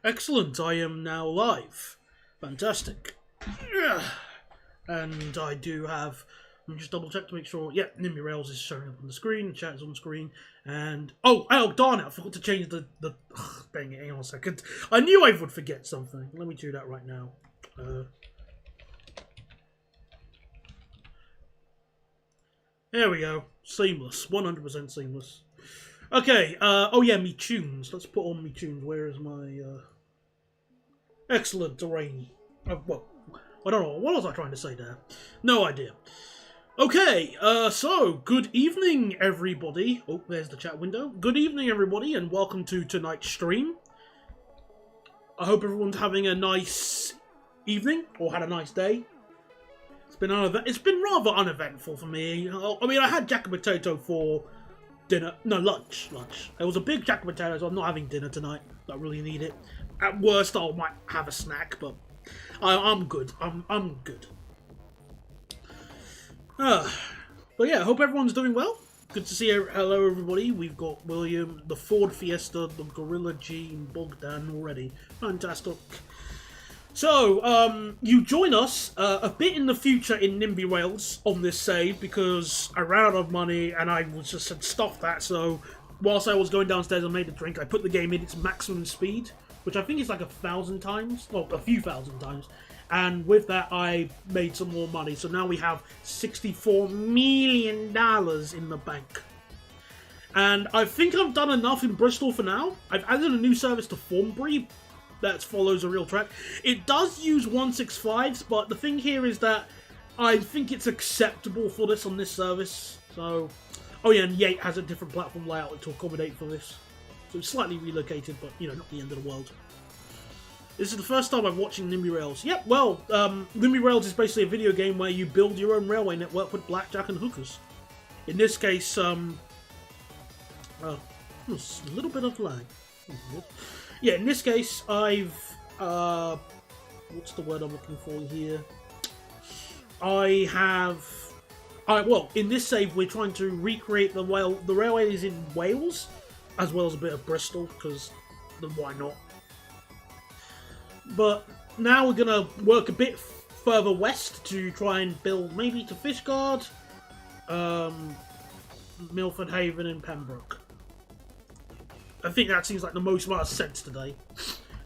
Excellent, I am now live. Fantastic. And I do have, let me just double check to make sure, yeah, Nimby Rails is showing up on the screen, chat is on the screen, and, oh darn it, I forgot to change the dang it, hang on a second. I knew I would forget something. Let me do that right now. There we go. Seamless. 100% seamless. Okay, oh yeah, me tunes. Let's put on me tunes. Where is my, excellent terrain. Well, I don't know. What was I trying to say there? No idea. Okay, so, good evening, everybody. Oh, there's the chat window. Good evening, everybody, and welcome to tonight's stream. I hope everyone's having a nice evening, or had a nice day. It's been rather uneventful for me. I mean, I had jack and potato for dinner. No, lunch. It was a big jack and potato, so I'm not having dinner tonight. Don't really need it. At worst, I might have a snack, but I'm good. I'm good. But yeah, hope everyone's doing well. Good to see you. Hello, everybody. We've got William, the Ford Fiesta, the Gorilla G, and Bogdan already. Fantastic. So, you join us a bit in the future in Nimby Rails on this save because I ran out of money and I was just said stuff that. So, whilst I was going downstairs and made a drink, I put the game in its maximum speed, which I think is like 1,000 times, well, a few thousand times. And with that, I made some more money. So now we have $64 million in the bank. And I think I've done enough in Bristol for now. I've added a new service to Thornbury that follows a real track. It does use 165s, but the thing here is that I think it's acceptable for this on this service. So, oh yeah, and Yate has a different platform layout to accommodate for this. So it's slightly relocated, but, you know, not the end of the world. This is the first time I'm watching Nimby Rails. Yep, well, Nimby Rails is basically a video game where you build your own railway network with blackjack and hookers. In this case, a little bit of lag. Yeah, in this case, I've, what's the word I'm looking for here? Well, in this save, we're trying to recreate the railway is in Wales, as well as a bit of Bristol, because then why not? But now we're going to work a bit further west to try and build maybe to Fishguard, Milford Haven and Pembroke. I think that seems like the most amount of sense today.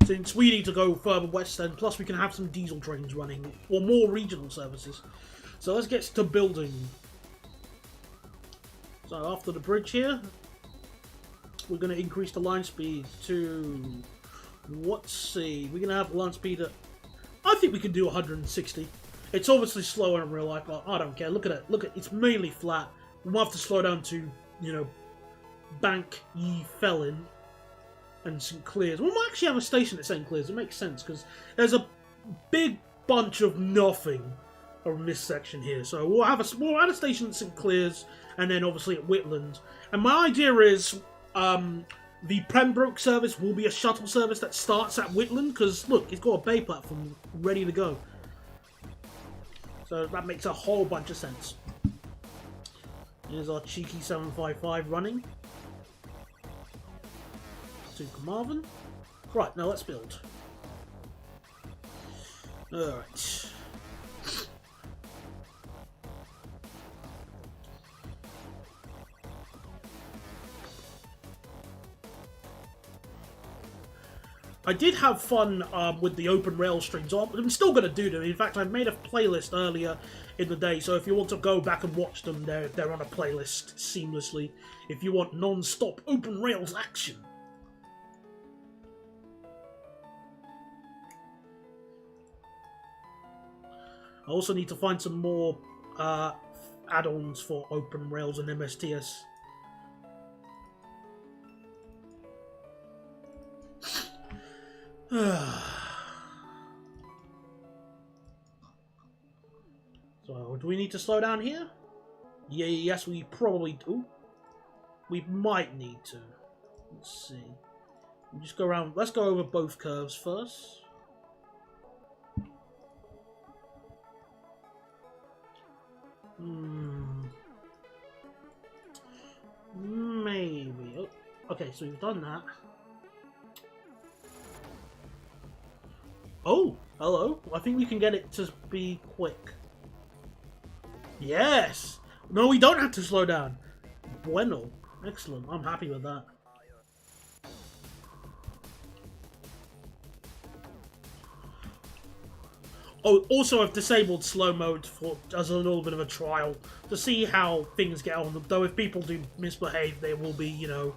Since we need to go further west and plus we can have some diesel trains running, or more regional services. So let's get to building. So after the bridge here, we're going to increase the line speed to... Let's see, we're going to have line speed at... I think we can do 160. It's obviously slower in real life, but I don't care. Look at it. Look at it's mainly flat. We might have to slow down to, you know, Bank Ye Felon and St. Clears. We might actually have a station at St. Clears. It makes sense because there's a big bunch of nothing on this section here. So we'll add a station at St. Clears and then obviously at Whitland. And my idea is... the Pembroke service will be a shuttle service that starts at Whitland, because, look, it's got a bay platform ready to go. So that makes a whole bunch of sense. Here's our cheeky 755 running. To Carmarthen. Right, now let's build. Alright. I did have fun with the open rail streams. I'm still going to do them. In fact, I've made a playlist earlier in the day, so if you want to go back and watch them, they're on a playlist seamlessly. If you want non-stop open rails action. I also need to find some more add-ons for open rails and MSTS. So, do we need to slow down here? Yeah, yes, we probably do. We might need to. Let's see. We'll just go around. Let's go over both curves first. Maybe. Oh, okay, so we've done that. Oh, hello. I think we can get it to be quick. Yes! No, we don't have to slow down. Bueno. Excellent. I'm happy with that. Oh, also I've disabled slow mode as a little bit of a trial to see how things get on. Though if people do misbehave, they will be, you know,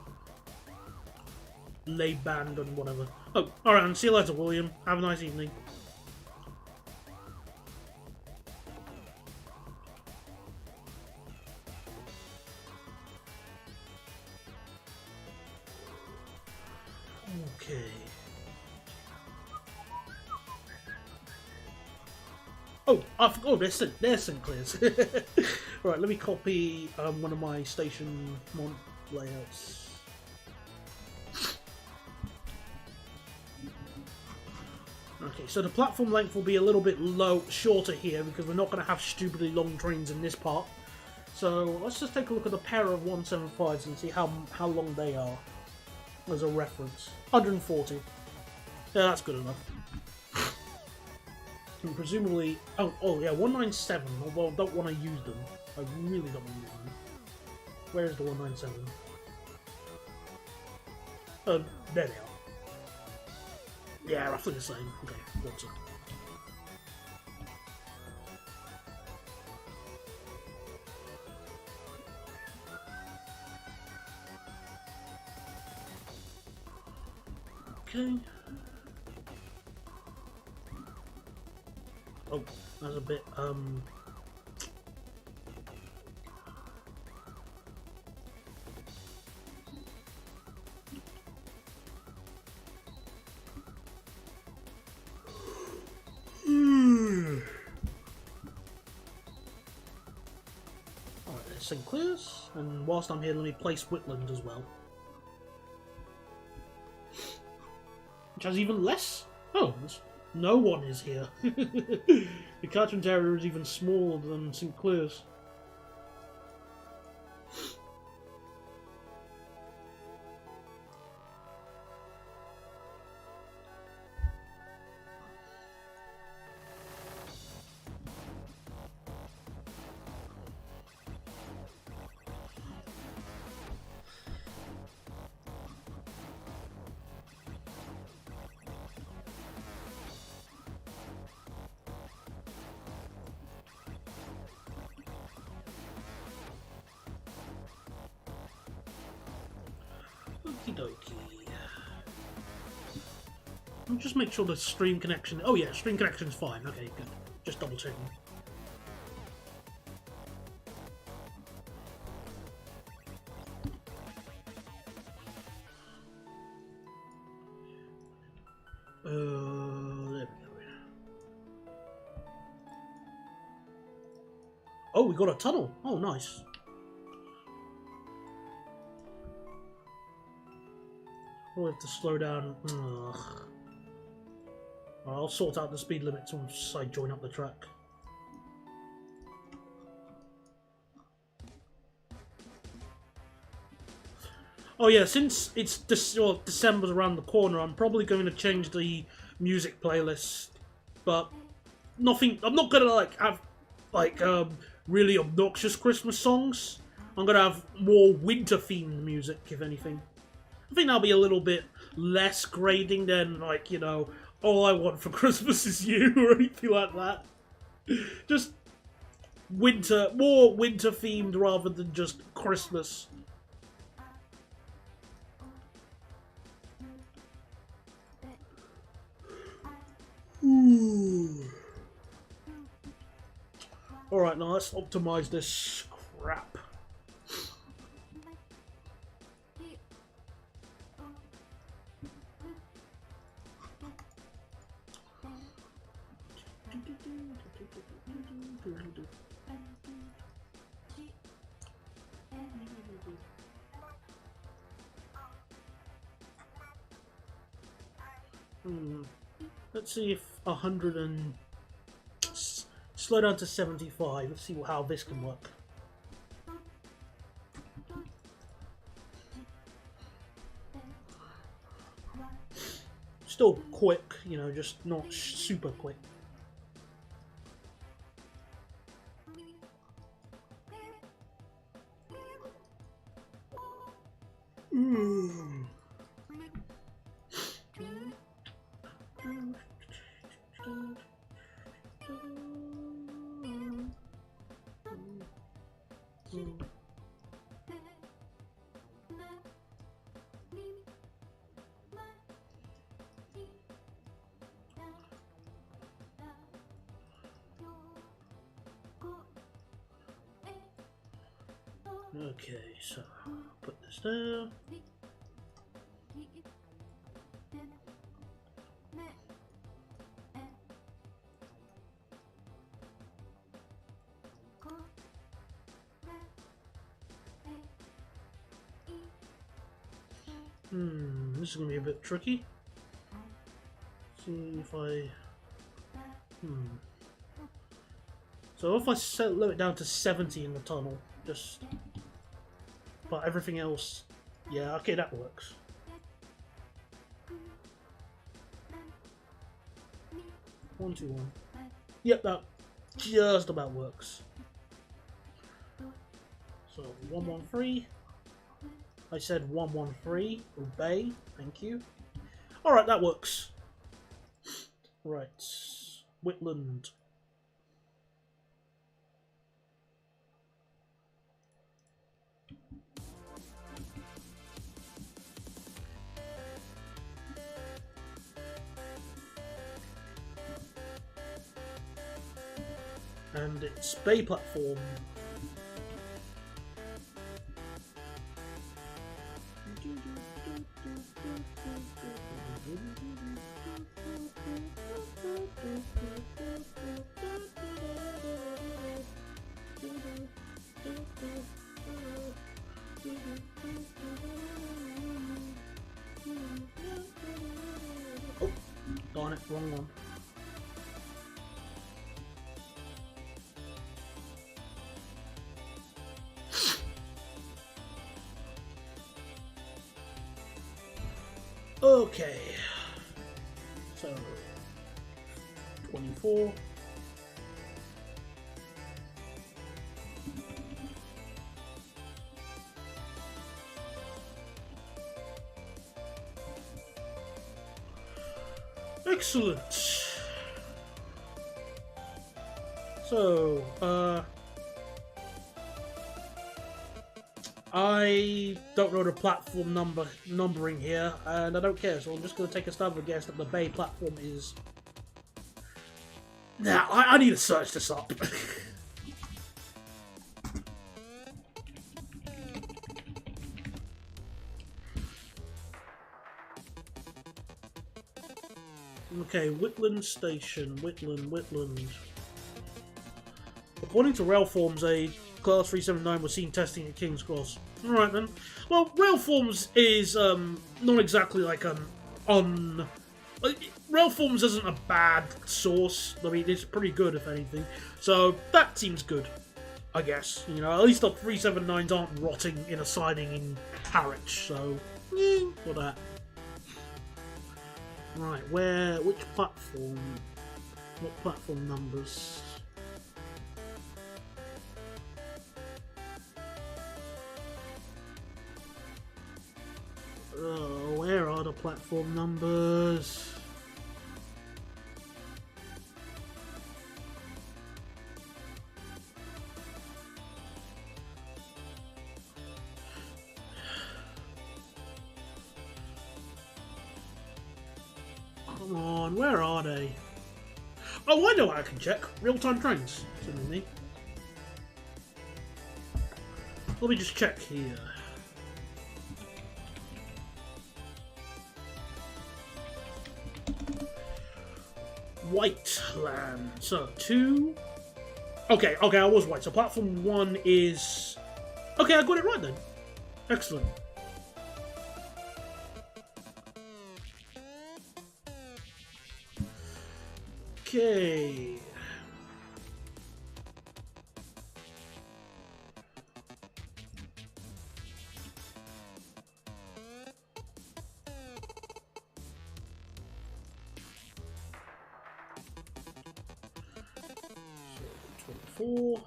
laid banned and whatever. Oh, alright, and see you later, William. Have a nice evening. Okay. Oh, there's Sinclair's. Right, let me copy one of my station layouts. Okay, so the platform length will be a little bit shorter here because we're not going to have stupidly long trains in this part. So let's just take a look at the pair of 175s and see how long they are as a reference. 140. Yeah, that's good enough. And presumably, oh yeah, 197. Although I don't want to use them. I really don't want to use them. Where is the 197? There they are. Yeah, roughly the same. Okay, what's up? Okay. Oh, that's a bit, Alright, there's Sinclair's, and whilst I'm here, let me place Whitland as well. Which has even less. Oh, no one is here. The catchment area is even smaller than Sinclair's. Okie dokie. I'll just make sure the stream connection. Oh yeah, stream connection's fine. Okay, good. Just double checking. There we go. Oh, we got a tunnel. Oh, nice. We'll have to slow down. Ugh. I'll sort out the speed limits once I join up the track. Oh yeah, since it's December's around the corner, I'm probably going to change the music playlist, but nothing. I'm not gonna have really obnoxious Christmas songs. I'm gonna have more winter themed music, if anything. I think that'll be a little bit less grading than All I Want for Christmas Is You or anything like that. Just more winter themed rather than just Christmas. Alright, now let's optimize this crap. Let's see if 100 and slow down to 75. Let's see how this can work. Still quick, you know, just not super quick. Okay, so put this there. This is gonna be a bit tricky. See if I. So if I lower it down to 70 in the tunnel, just. But everything else, yeah, okay, that works. One, two, one. Yep, that just about works. So 113. I said 113. Obey. Thank you. All right, that works. Right, Whitland. And it's Bay platform. Oh, darn it, wrong one. Okay, so 24. Excellent. So, I don't know the platform numbering here, and I don't care, so I'm just going to take a stab at a guess that the Bay platform is... Nah, I need to search this up. Okay, Whitland Station, Whitland. According to Railforms, a Class 379 was seen testing at King's Cross. Alright then. Well, Railforms is not exactly like Railforms isn't a bad source. I mean, it's pretty good, if anything. So, that seems good, I guess. You know, at least the 379s aren't rotting in a siding in Harwich, so, for that. Right, which platform? What platform numbers? Oh, where are the platform numbers? Come on, where are they? Oh, I know what I can check. Real-time trains. Similarly. Let me just check here. Whiteland. So, 2... Okay, I was right. So, platform 1 is... Okay, I got it right then. Excellent. Okay. 4.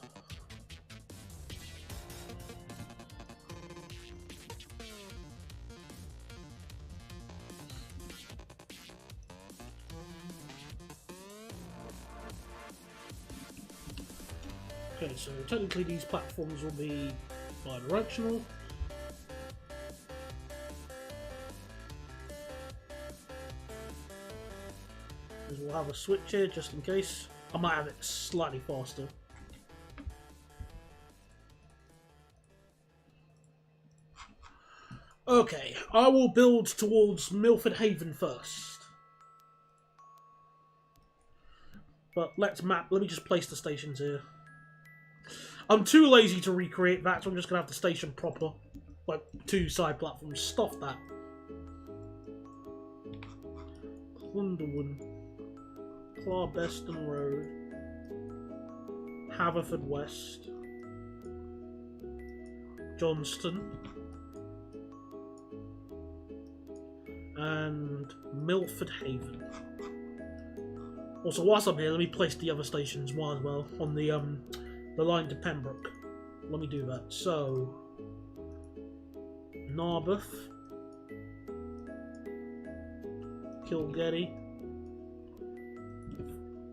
Okay, so technically these platforms will be bi-directional. We'll have a switch here just in case. I might have it slightly faster. Okay, I will build towards Milford Haven first. But let's map. Let me just place the stations here. I'm too lazy to recreate that, so I'm just going to have the station proper. Like 2 side platforms. Stuff that. Clunderwood. Clarbeston Road. Haverford West. Johnston. And Milford Haven. Also, whilst I'm here, let me place the other stations as well on the line to Pembroke. Let me do that. So, Narberth, Kilgetty.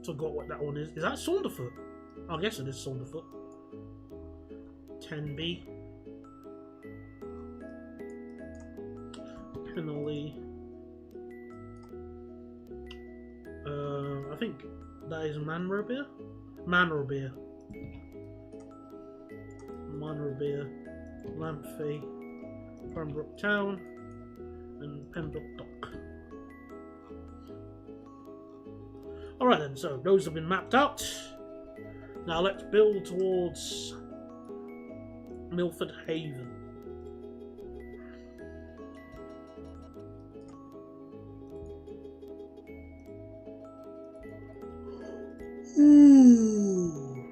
Forgot what that one is. Is that Saunderfoot? I guess it is Saunderfoot. Tenby, Pennelly. I think that is Manrobia. Manrobia, Lamphey, Pembroke Town, and Pembroke Dock. Alright then, so those have been mapped out. Now let's build towards Milford Haven. Ooh.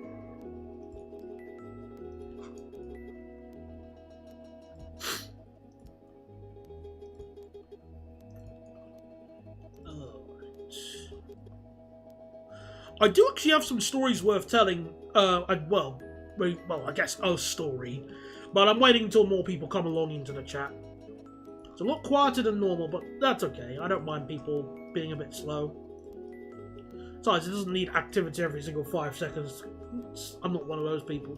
I do actually have some stories worth telling. Well, I guess a story, but I'm waiting until more people come along into the chat. It's a lot quieter than normal, but that's okay. I don't mind people being a bit slow. Besides, it doesn't need activity every single 5 seconds. I'm not one of those people.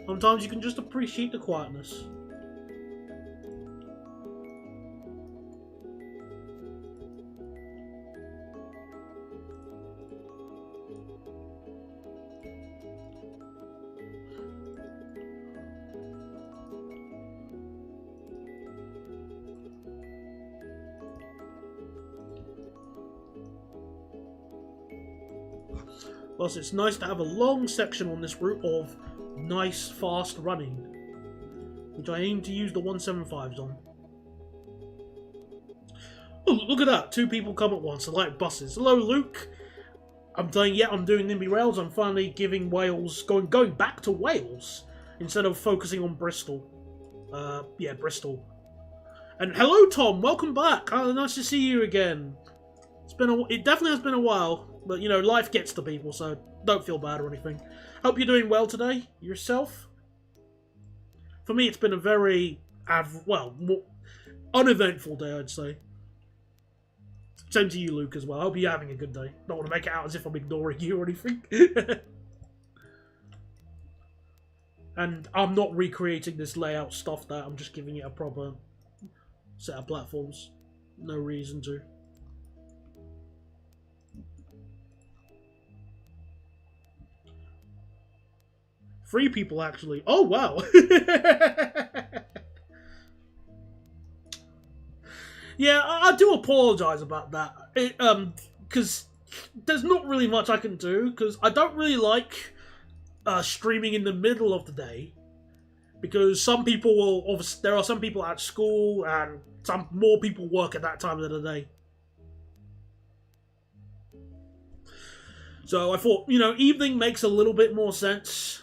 Sometimes you can just appreciate the quietness. Plus, it's nice to have a long section on this route of nice, fast running, which I aim to use the 175s on. Oh, look at that! 2 people come at once, I like buses. Hello, Luke! I'm doing Nimby Rails. I'm finally giving Wales, going back to Wales, instead of focusing on Bristol. Yeah, Bristol. And hello, Tom! Welcome back! Oh, nice to see you again. It definitely has been a while. But, you know, life gets to people, so don't feel bad or anything. Hope you're doing well today. Yourself? For me, it's been a very, uneventful day, I'd say. Same to you, Luke, as well. Hope you're having a good day. Don't want to make it out as if I'm ignoring you or anything. And I'm not recreating this layout stuff that I'm just giving it a proper set of platforms. No reason to. Three people, actually. Oh, wow. Yeah, I do apologise about that. Because there's not really much I can do, because I don't really like streaming in the middle of the day. Because some people will, obviously, there are some people at school, and some more people work at that time of the day. So I thought, you know, evening makes a little bit more sense.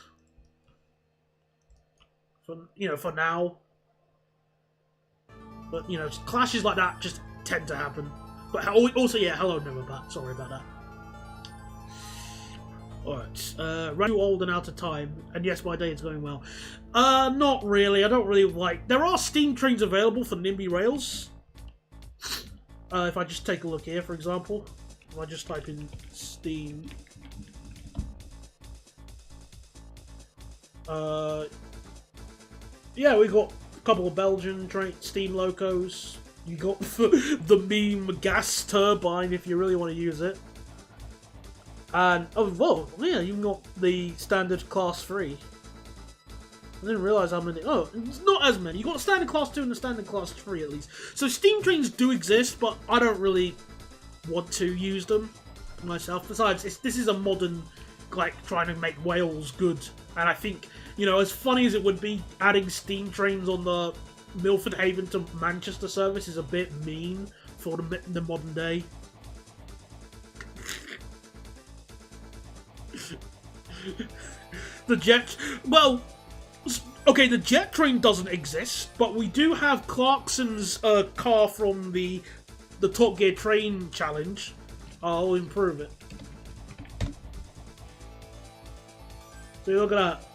For now. But, you know, clashes like that just tend to happen. But also, yeah, hello, Neverbat. Sorry about that. Alright, run too old and out of time, and yes, my day is going well. Not really, I don't really like... There are Steam trains available for Nimby Rails. If I just take a look here, for example. If I just type in Steam... yeah, we got a couple of Belgian Steam locos. You got the meme gas turbine if you really want to use it. And, oh, whoa, yeah, you got the standard class 3. I didn't realise how many. Oh, it's not as many. You got standard class 2 and the standard class 3 at least. So Steam trains do exist, but I don't really want to use them myself. Besides, this is a modern, like, trying to make Wales good. And I think, you know, as funny as it would be, adding Steam trains on the Milford Haven to Manchester service is a bit mean for the modern day. The jet... Well, okay, the jet train doesn't exist, but we do have Clarkson's car from the Top Gear train challenge. I'll improve it. So look at that.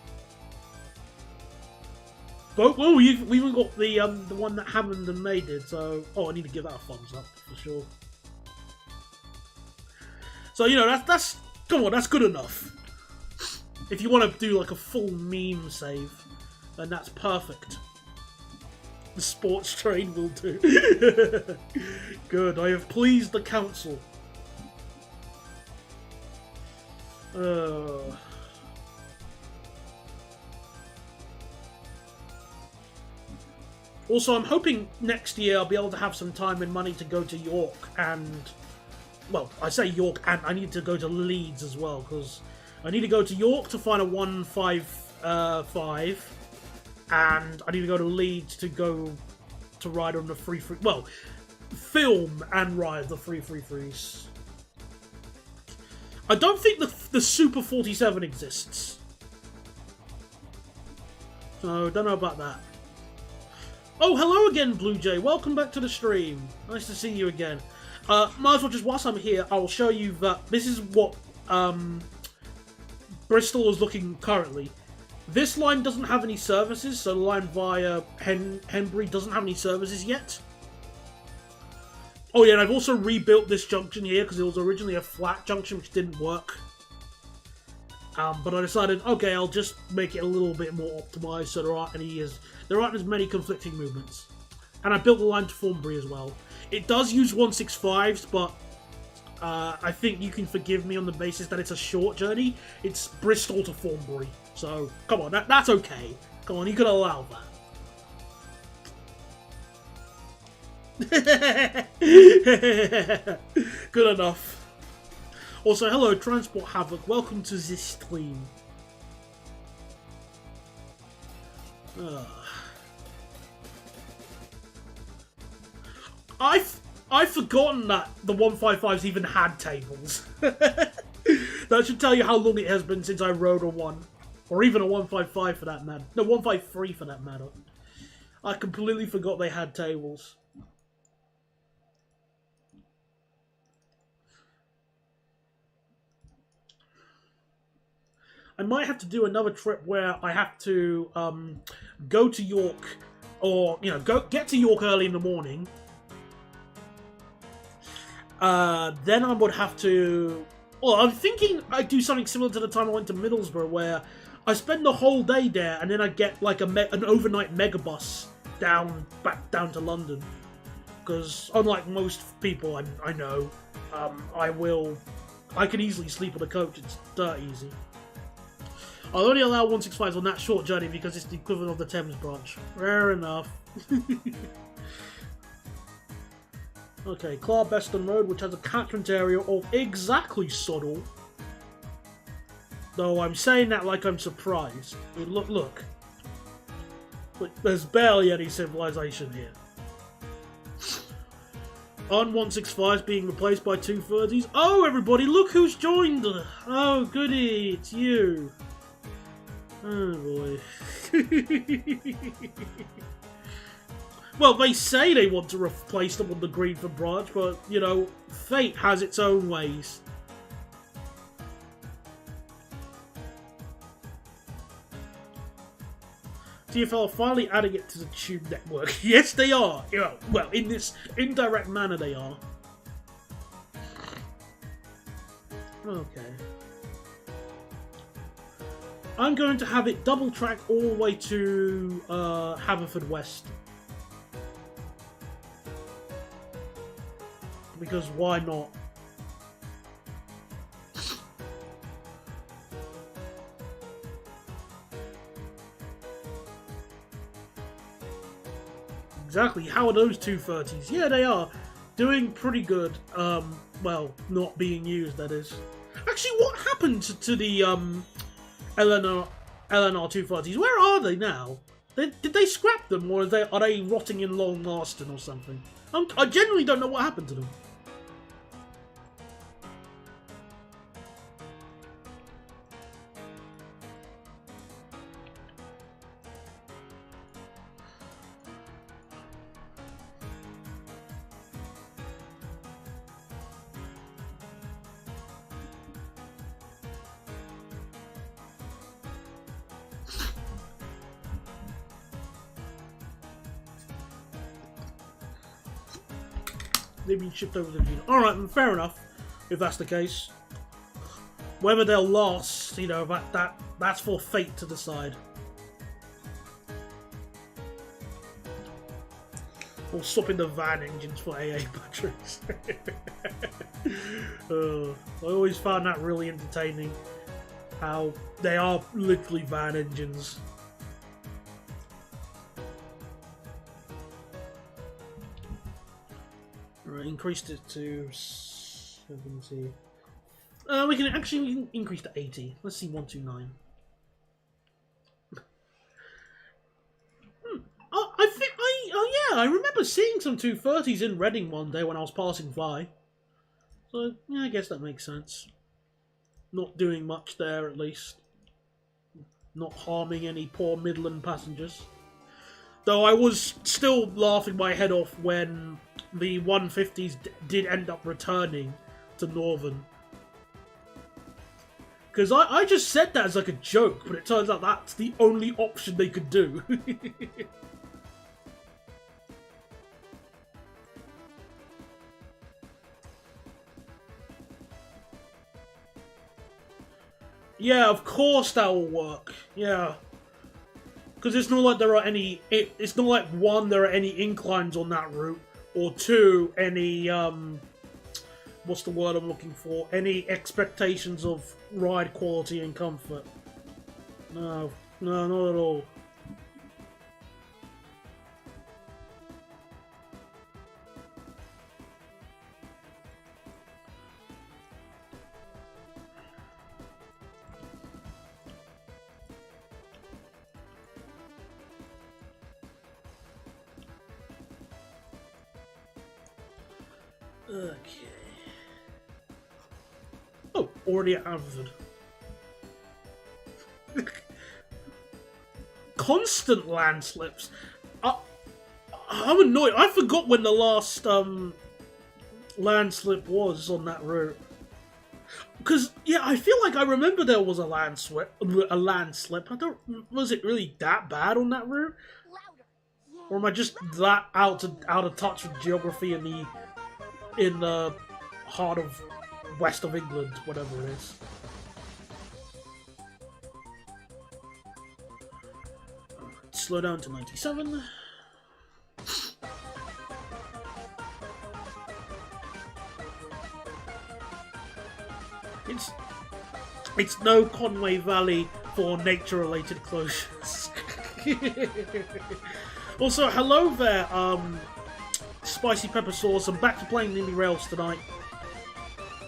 Oh, we've even got the one that Hammond and May did, so... Oh, I need to give that a thumbs up, for sure. So, you know, that's... Come on, that's good enough. If you want to do like a full meme save, then that's perfect. The sports train will do. Good, I have pleased the council. Also, I'm hoping next year I'll be able to have some time and money to go to York and... Well, I say York and I need to go to Leeds as well, because... I need to go to York to find a 155, and I need to go to Leeds to ride on the well, film and ride the 333s. I don't think the Super 47 exists, so don't know about that. Oh, hello again, Blue Jay. Welcome back to the stream. Nice to see you again. Might as well just, whilst I'm here, I will show you that this is what Bristol is looking currently. This line doesn't have any services, so the line via Henbury doesn't have any services yet. Oh yeah, and I've also rebuilt this junction here because it was originally a flat junction which didn't work. But I decided, okay, I'll just make it a little bit more optimized so there aren't as many conflicting movements. And I built the line to Thornbury as well. It does use 165s, but I think you can forgive me on the basis that it's a short journey. It's Bristol to Thornbury. So, come on, that's okay. Come on, you can allow that. Good enough. Also, hello, Transport Havoc. Welcome to this stream. I've forgotten that the 155s even had tables. That should tell you how long it has been since I rode a 1. Or even a 155 for that matter. No, 153 for that matter. I completely forgot they had tables. I might have to do another trip where I have to go to York, or, you know, get to York early in the morning. Then I would have to... Well, I'm thinking I'd do something similar to the time I went to Middlesbrough, where I spend the whole day there, and then I get like an overnight megabus back down to London. Because unlike most people I know, I can easily sleep on a coach. It's dirt easy. I'll only allow 165s on that short journey because it's the equivalent of the Thames branch. Fair enough. Okay, Clarbeston Road, which has a catchment area of exactly Soddle. Though I'm saying that like I'm surprised. I mean, look. There's barely any civilization here. On 165s being replaced by 230s. Oh, everybody, look who's joined! Oh, goody, it's you. Oh, boy. Well, they say they want to replace them on the Greenford branch, but, you know, fate has its own ways. TfL are finally adding it to the Tube network. Yes, they are. Yeah, well, in this indirect manner, they are. Okay. I'm going to have it double track all the way to Haverfordwest. Because why not? Exactly. How are those 230s? Yeah, they are. Doing pretty good. Well, not being used, that is. Actually, what happened to the LNR 230s? Where are they now? Did they scrap them, or are they rotting in long lasting or something? I genuinely don't know what happened to them. They've been shipped over to Gina. Alright, then fair enough, if that's the case. Whether they'll last, you know, that's for fate to decide. Or swapping the van engines for AA batteries. I always found that really entertaining. How they are literally van engines. Right, increased it to 70. We can increase to 80. Let's see, 129. I remember seeing some 230s in Reading one day when I was passing by. So yeah, I guess that makes sense. Not doing much there, at least. Not harming any poor Midland passengers. Though I was still laughing my head off when the 150s did end up returning to Northern. Because I just said that as like a joke, but it turns out that's the only option they could do. Yeah, of course that will work. Yeah. Because it's not like there are any... It's not like, one, there are any inclines on that route, or two, any, what's the word I'm looking for? Any expectations of ride quality and comfort. No, not at all. Okay. Oh, already at Haverford. Constant landslips. I'm annoyed. I forgot when the last landslip was on that route. Because yeah, I feel like I remember there was a landslip. Was it really that bad on that route? Or am I just that out of touch with geography in the heart of west of England, whatever it is. Slow down to 97. It's no Conway Valley for nature-related closures. Also, hello there, Spicy Pepper Sauce. I'm back to playing Nimby Rails tonight.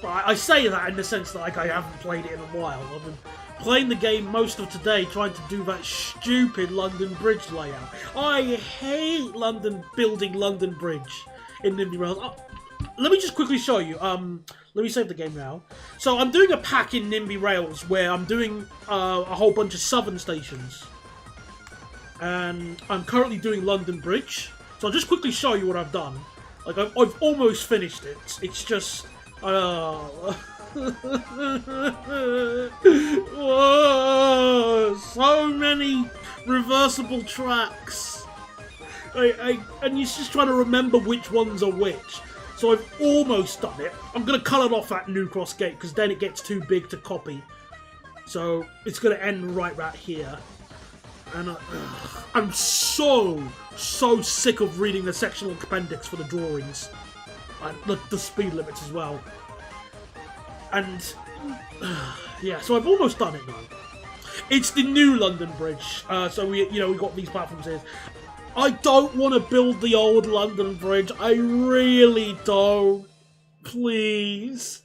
But I say that in the sense that like I haven't played it in a while. I've been playing the game most of today, trying to do that stupid London Bridge layout. I hate building London Bridge in Nimby Rails. Let me just quickly show you. Let me save the game now. So I'm doing a pack in Nimby Rails where I'm doing a whole bunch of southern stations. And I'm currently doing London Bridge. So I'll just quickly show you what I've done. Like, I've almost finished it. It's just... Whoa, so many Reversible tracks. And you're just trying to remember which ones are which. So I've almost done it. I'm going to colour off that New Cross gate because then it gets too big to copy. So it's going to end right here. And I'm so sick of reading the sectional appendix for the drawings. And the speed limits as well. And yeah, so I've almost done it now. It's the new London Bridge. So we got these platforms here. I don't want to build the old London Bridge. I really don't. Please.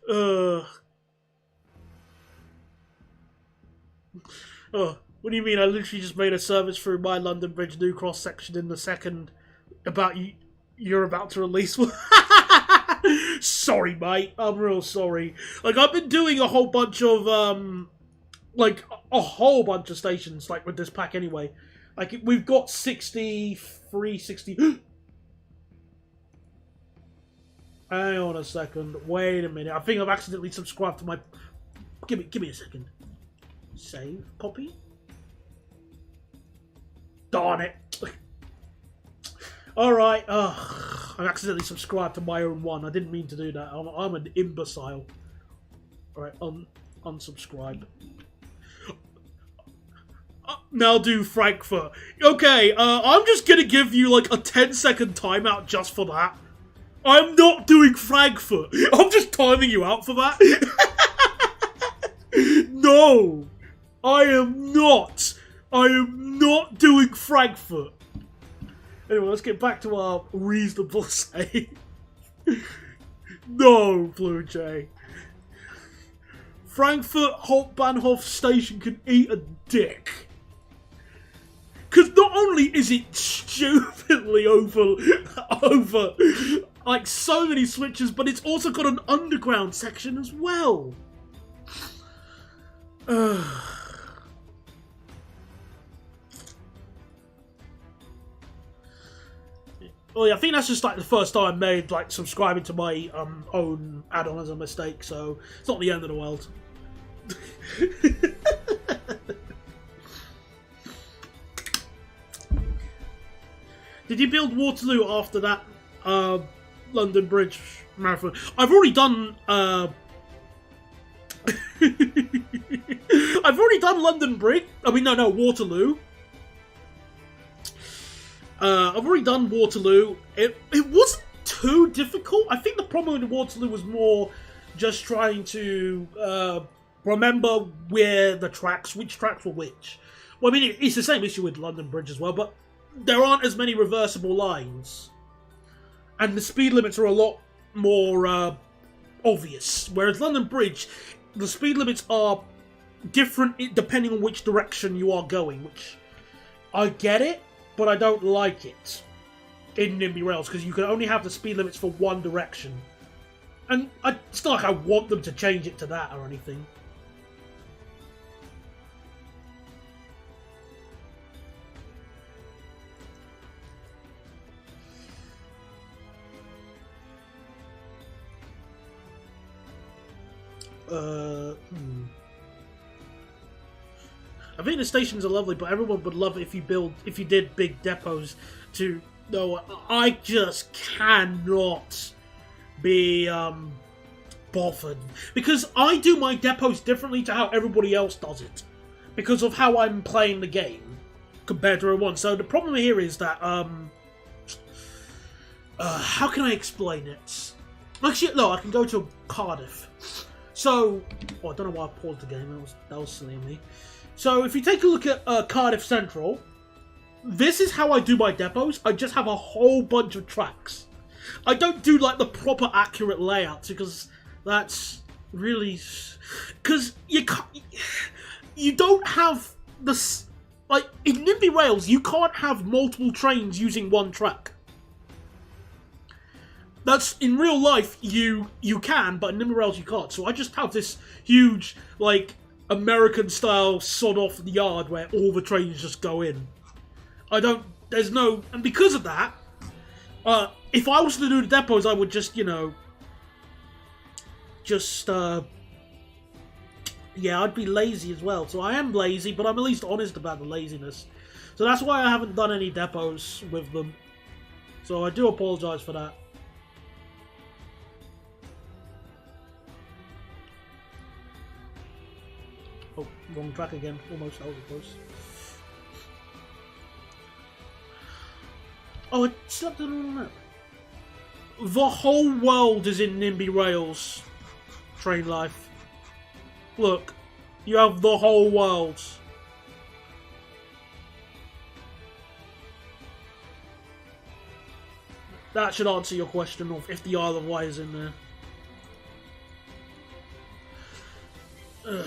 Oh, what do you mean? I literally just made a service through my London Bridge New Cross section in the second about you're about to release one. Sorry, mate. I'm real sorry. Like, I've been doing a whole bunch of, stations, like, with this pack anyway. Like, we've got 63, 60... Hang on a second. Wait a minute. I think I've accidentally subscribed to my... Give me a second. Save. Copy. Darn it. Alright. I accidentally subscribed to my own one. I didn't mean to do that. I'm an imbecile. Alright. Unsubscribe. Now do Frankfurt. Okay, I'm just gonna give you like a 10-second timeout just for that. I'm not doing Frankfurt. I'm just timing you out for that. No, I am not. I am not doing Frankfurt. Anyway, let's get back to our reasonable save. No, Blue Jay. Frankfurt Hauptbahnhof station can eat a dick. Because not only is it stupidly over like so many switches, but it's also got an underground section as well. Well, yeah, I think that's just like the first time I made like subscribing to my own add-on as a mistake, so it's not the end of the world. Did you build Waterloo after that London Bridge marathon? I've already done I've already done London Bridge. I mean, no, Waterloo. I've already done Waterloo. It wasn't too difficult. I think the problem with Waterloo was more just trying to remember which tracks were which. Well, I mean, it's the same issue with London Bridge as well, but there aren't as many reversible lines. And the speed limits are a lot more obvious. Whereas London Bridge, the speed limits are different depending on which direction you are going, which I get it, but I don't like it in Nimby Rails, because you can only have the speed limits for one direction. And it's not like I want them to change it to that or anything. I think the stations are lovely, but everyone would love it if you did big depots to... No, I just cannot be bothered. Because I do my depots differently to how everybody else does it. Because of how I'm playing the game compared to everyone. So the problem here is that, how can I explain it? Actually, no, I can go to Cardiff. So, I don't know why I paused the game, that was silly of me. So, if you take a look at Cardiff Central, this is how I do my depots. I just have a whole bunch of tracks. I don't do, like, the proper accurate layouts, because that's really... Because you don't have this... Like, in Nimby Rails, you can't have multiple trains using one track. That's, in real life, you can, but in Nimby Rails you can't. So I just have this huge, like, American-style sod-off yard where all the trains just go in. There's no... And because of that, if I was to do the depots, I would just, you know... Yeah, I'd be lazy as well. So I am lazy, but I'm at least honest about the laziness. So that's why I haven't done any depots with them. So I do apologise for that. Oh, wrong track again. Almost, that was close. Oh, it slept on the map. The whole world is in Nimby Rails. Train life. Look, you have the whole world. That should answer your question of if the Isle of Wight is in there.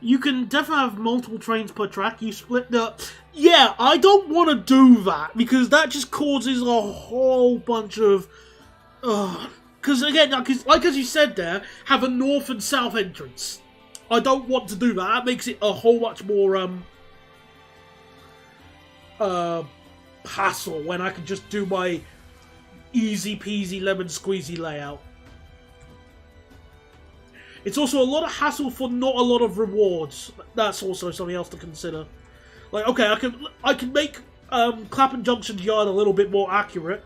You can definitely have multiple trains per track. You split the... Yeah, I don't want to do that, because that just causes a whole bunch of... Because again, like as you said there, have a north and south entrance. I don't want to do that. That makes it a whole much more hassle when I can just do my easy peasy lemon squeezy layout. It's also a lot of hassle for not a lot of rewards. That's also something else to consider. Like, okay, I can make Clapham Junction's yard a little bit more accurate,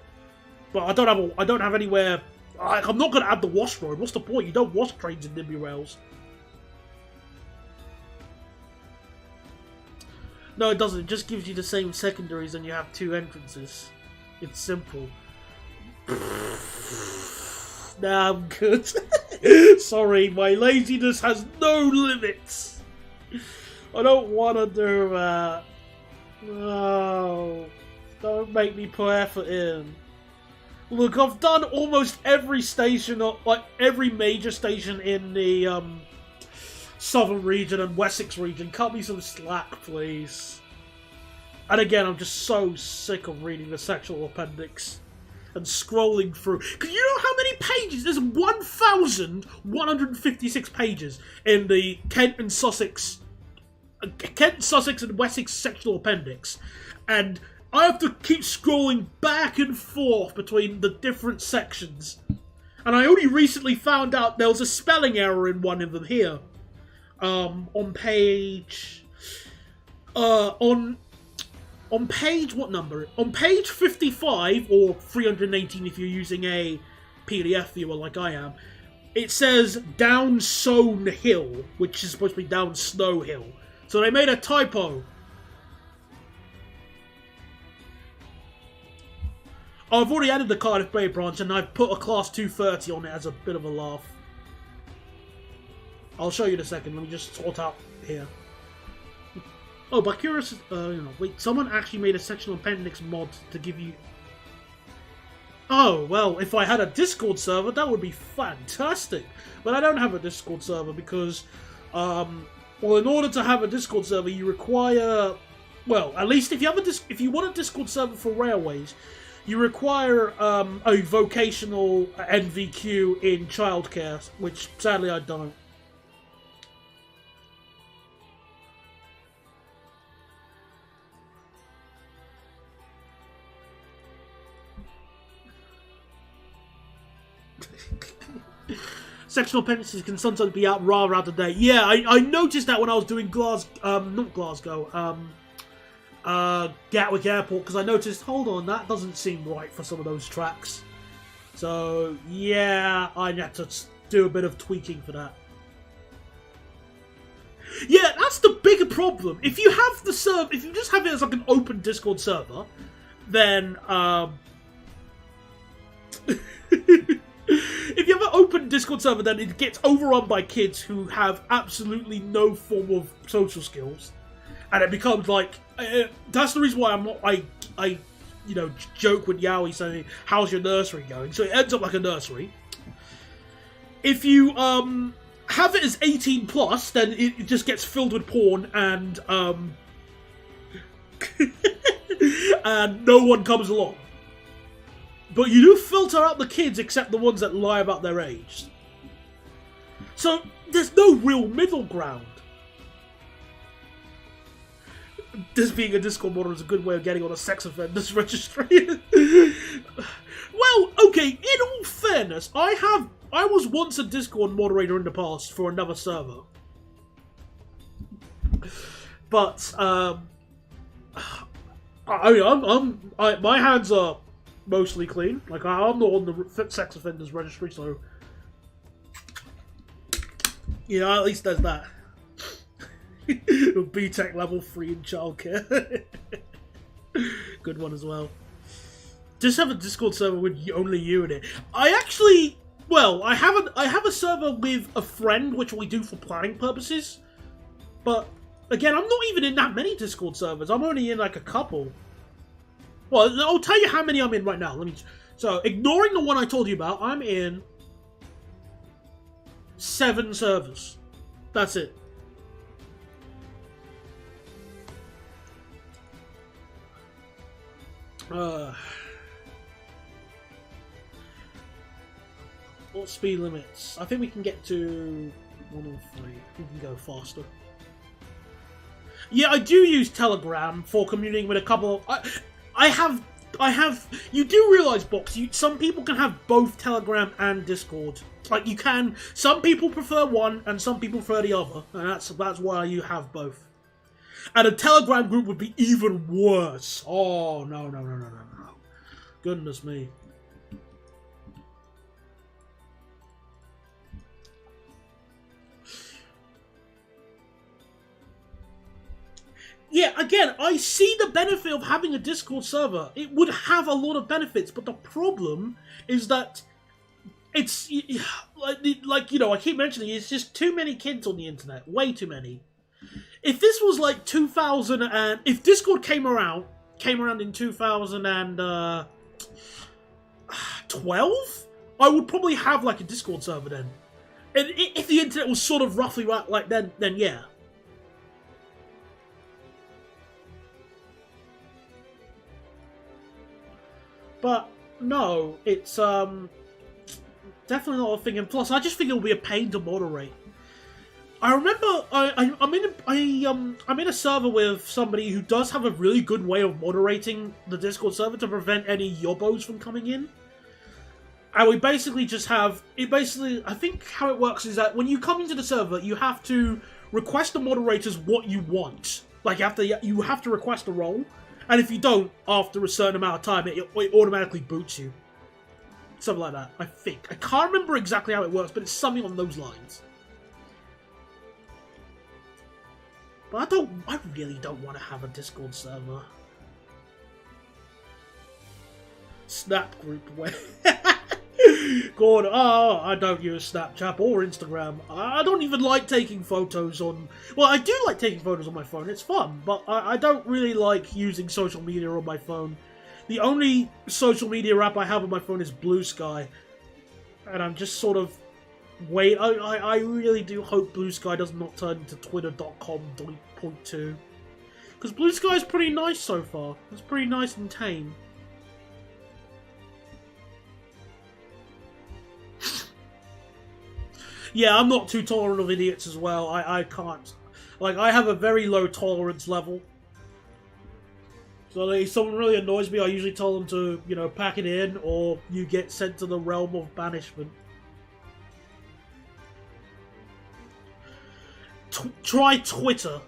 but I don't have anywhere. I'm not going to add the wash road. What's the point? You don't wash trains in Nimby Rails. No, it doesn't. It just gives you the same secondaries and you have two entrances. It's simple. Nah, I'm good. Sorry, my laziness has no limits. I don't want to do that. No. Don't make me put effort in. Look, I've done almost every station, like every major station in the Southern region and Wessex region. Cut me some slack, please. And again, I'm just so sick of reading the sectional appendix and scrolling through. Because you know how many pages? There's 1,156 pages in the Kent, Sussex and Wessex sectional appendix. And I have to keep scrolling back and forth between the different sections. And I only recently found out there was a spelling error in one of them here. On page... On page, what number? On page 55, or 318 if you're using a PDF viewer like I am, it says Down Sown Hill, which is supposed to be Down Snow Hill. So they made a typo. I've already added the Cardiff Bay branch and I've put a class 230 on it as a bit of a laugh. I'll show you in a second, let me just sort out here. Oh, but curious, wait, someone actually made a sectional appendix mod to give you... Oh, well, if I had a Discord server, that would be fantastic. But I don't have a Discord server because, well, in order to have a Discord server, you require... Well, at least if you want a Discord server for railways, you require a vocational NVQ in childcare, which sadly I don't. Sectional appendices can sometimes be rather out of date. Yeah, I noticed that when I was doing not Glasgow, Gatwick Airport, because I noticed, hold on, that doesn't seem right for some of those tracks. So, yeah, I had to do a bit of tweaking for that. Yeah, that's the bigger problem. If you have the server, if you just have it as like an open Discord server, then, if you have an open Discord server, then it gets overrun by kids who have absolutely no form of social skills. And it becomes like... that's the reason why I'm not... I joke with Yowie saying, how's your nursery going? So it ends up like a nursery. If you have it as 18 plus, then it just gets filled with porn and... and no one comes along. But you do filter out the kids except the ones that lie about their age. So there's no real middle ground. This being a Discord model is a good way of getting on a sex offenders registry. Well, okay, in all fairness, I I was once a Discord moderator in the past for another server. But, my hands are mostly clean. Like, I'm not on the sex offenders registry, so... Yeah, at least there's that. BTEC level 3 in childcare. Good one as well. Just have a Discord server with only you in it. I actually... Well, I have a server with a friend, which we do for planning purposes. But, again, I'm not even in that many Discord servers. I'm only in, like, a couple. Well, I'll tell you how many I'm in right now. So, ignoring the one I told you about, I'm in 7 servers. That's it. What speed limits? I think we can get to 103. We can go faster. Yeah, I do use Telegram for communicating with a couple. I have. You do realize, Box? Some people can have both Telegram and Discord. Like you can. Some people prefer one, and some people prefer the other, and that's why you have both. And a Telegram group would be even worse. Oh no. Goodness me. Yeah, again, I see the benefit of having a Discord server. It would have a lot of benefits, but the problem is that it's like you know, I keep mentioning it's just too many kids on the internet, way too many. If this was like 2000 and if Discord came around in 2012, I would probably have like a Discord server then. And if the internet was sort of roughly right like then yeah. But no, it's definitely not a thing. And plus, I just think it will be a pain to moderate. I remember I'm in a server with somebody who does have a really good way of moderating the Discord server to prevent any yobbos from coming in. And we basically just have I think how it works is that when you come into the server, you have to request the moderators what you want. Like you have to request a role. And if you don't, after a certain amount of time, it automatically boots you. Something like that, I think. I can't remember exactly how it works, but it's something on those lines. But I really don't want to have a Discord server. Snap group where... God, I don't use Snapchat or Instagram. I don't even like taking photos on... Well, I do like taking photos on my phone. It's fun, but I don't really like using social media on my phone. The only social media app I have on my phone is Blue Sky. And I'm just sort of... Wait, I really do hope Blue Sky does not turn into Twitter.com.2. Because Blue Sky is pretty nice so far. It's pretty nice and tame. Yeah, I'm not too tolerant of idiots as well. I can't. Like, I have a very low tolerance level. So if someone really annoys me, I usually tell them to, you know, pack it in, or you get sent to the realm of banishment. Try Twitter.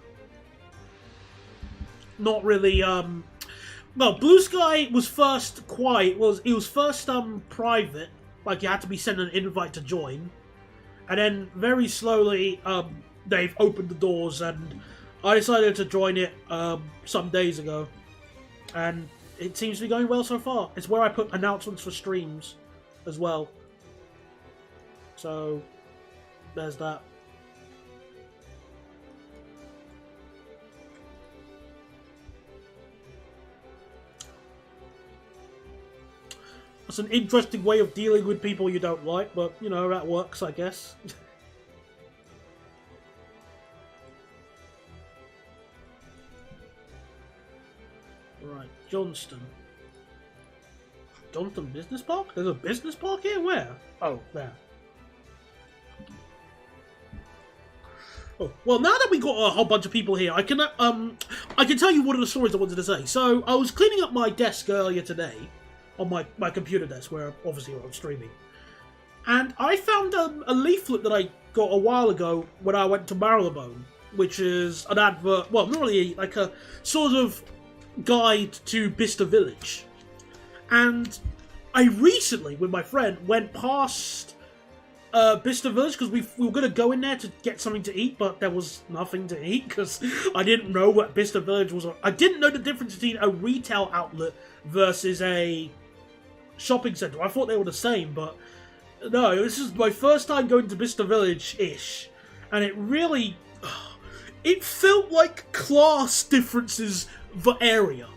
Not really, well, Blue Sky was first quiet. It was first, private. Like, you had to be sent an invite to join. And then, very slowly, they've opened the doors, and I decided to join it, some days ago. And it seems to be going well so far. It's where I put announcements for streams, as well. So, there's that. That's an interesting way of dealing with people you don't like, but, you know, that works, I guess. Right, Johnston. Johnston Business Park? There's a business park here? Where? Oh, there. Oh, well, now that we got a whole bunch of people here, I can tell you one of the stories I wanted to say. So, I was cleaning up my desk earlier today. On my computer desk, where obviously I'm streaming. And I found a leaflet that I got a while ago when I went to Marylebone, which is an advert, well, not really, like a sort of guide to Bicester Village. And I recently, with my friend, went past Bicester Village because we were going to go in there to get something to eat, but there was nothing to eat because I didn't know what Bicester Village was. I didn't know the difference between a retail outlet versus a shopping centre. I thought they were the same, but no, this is my first time going to Bicester Village-ish, and it really, it felt like class differences for area.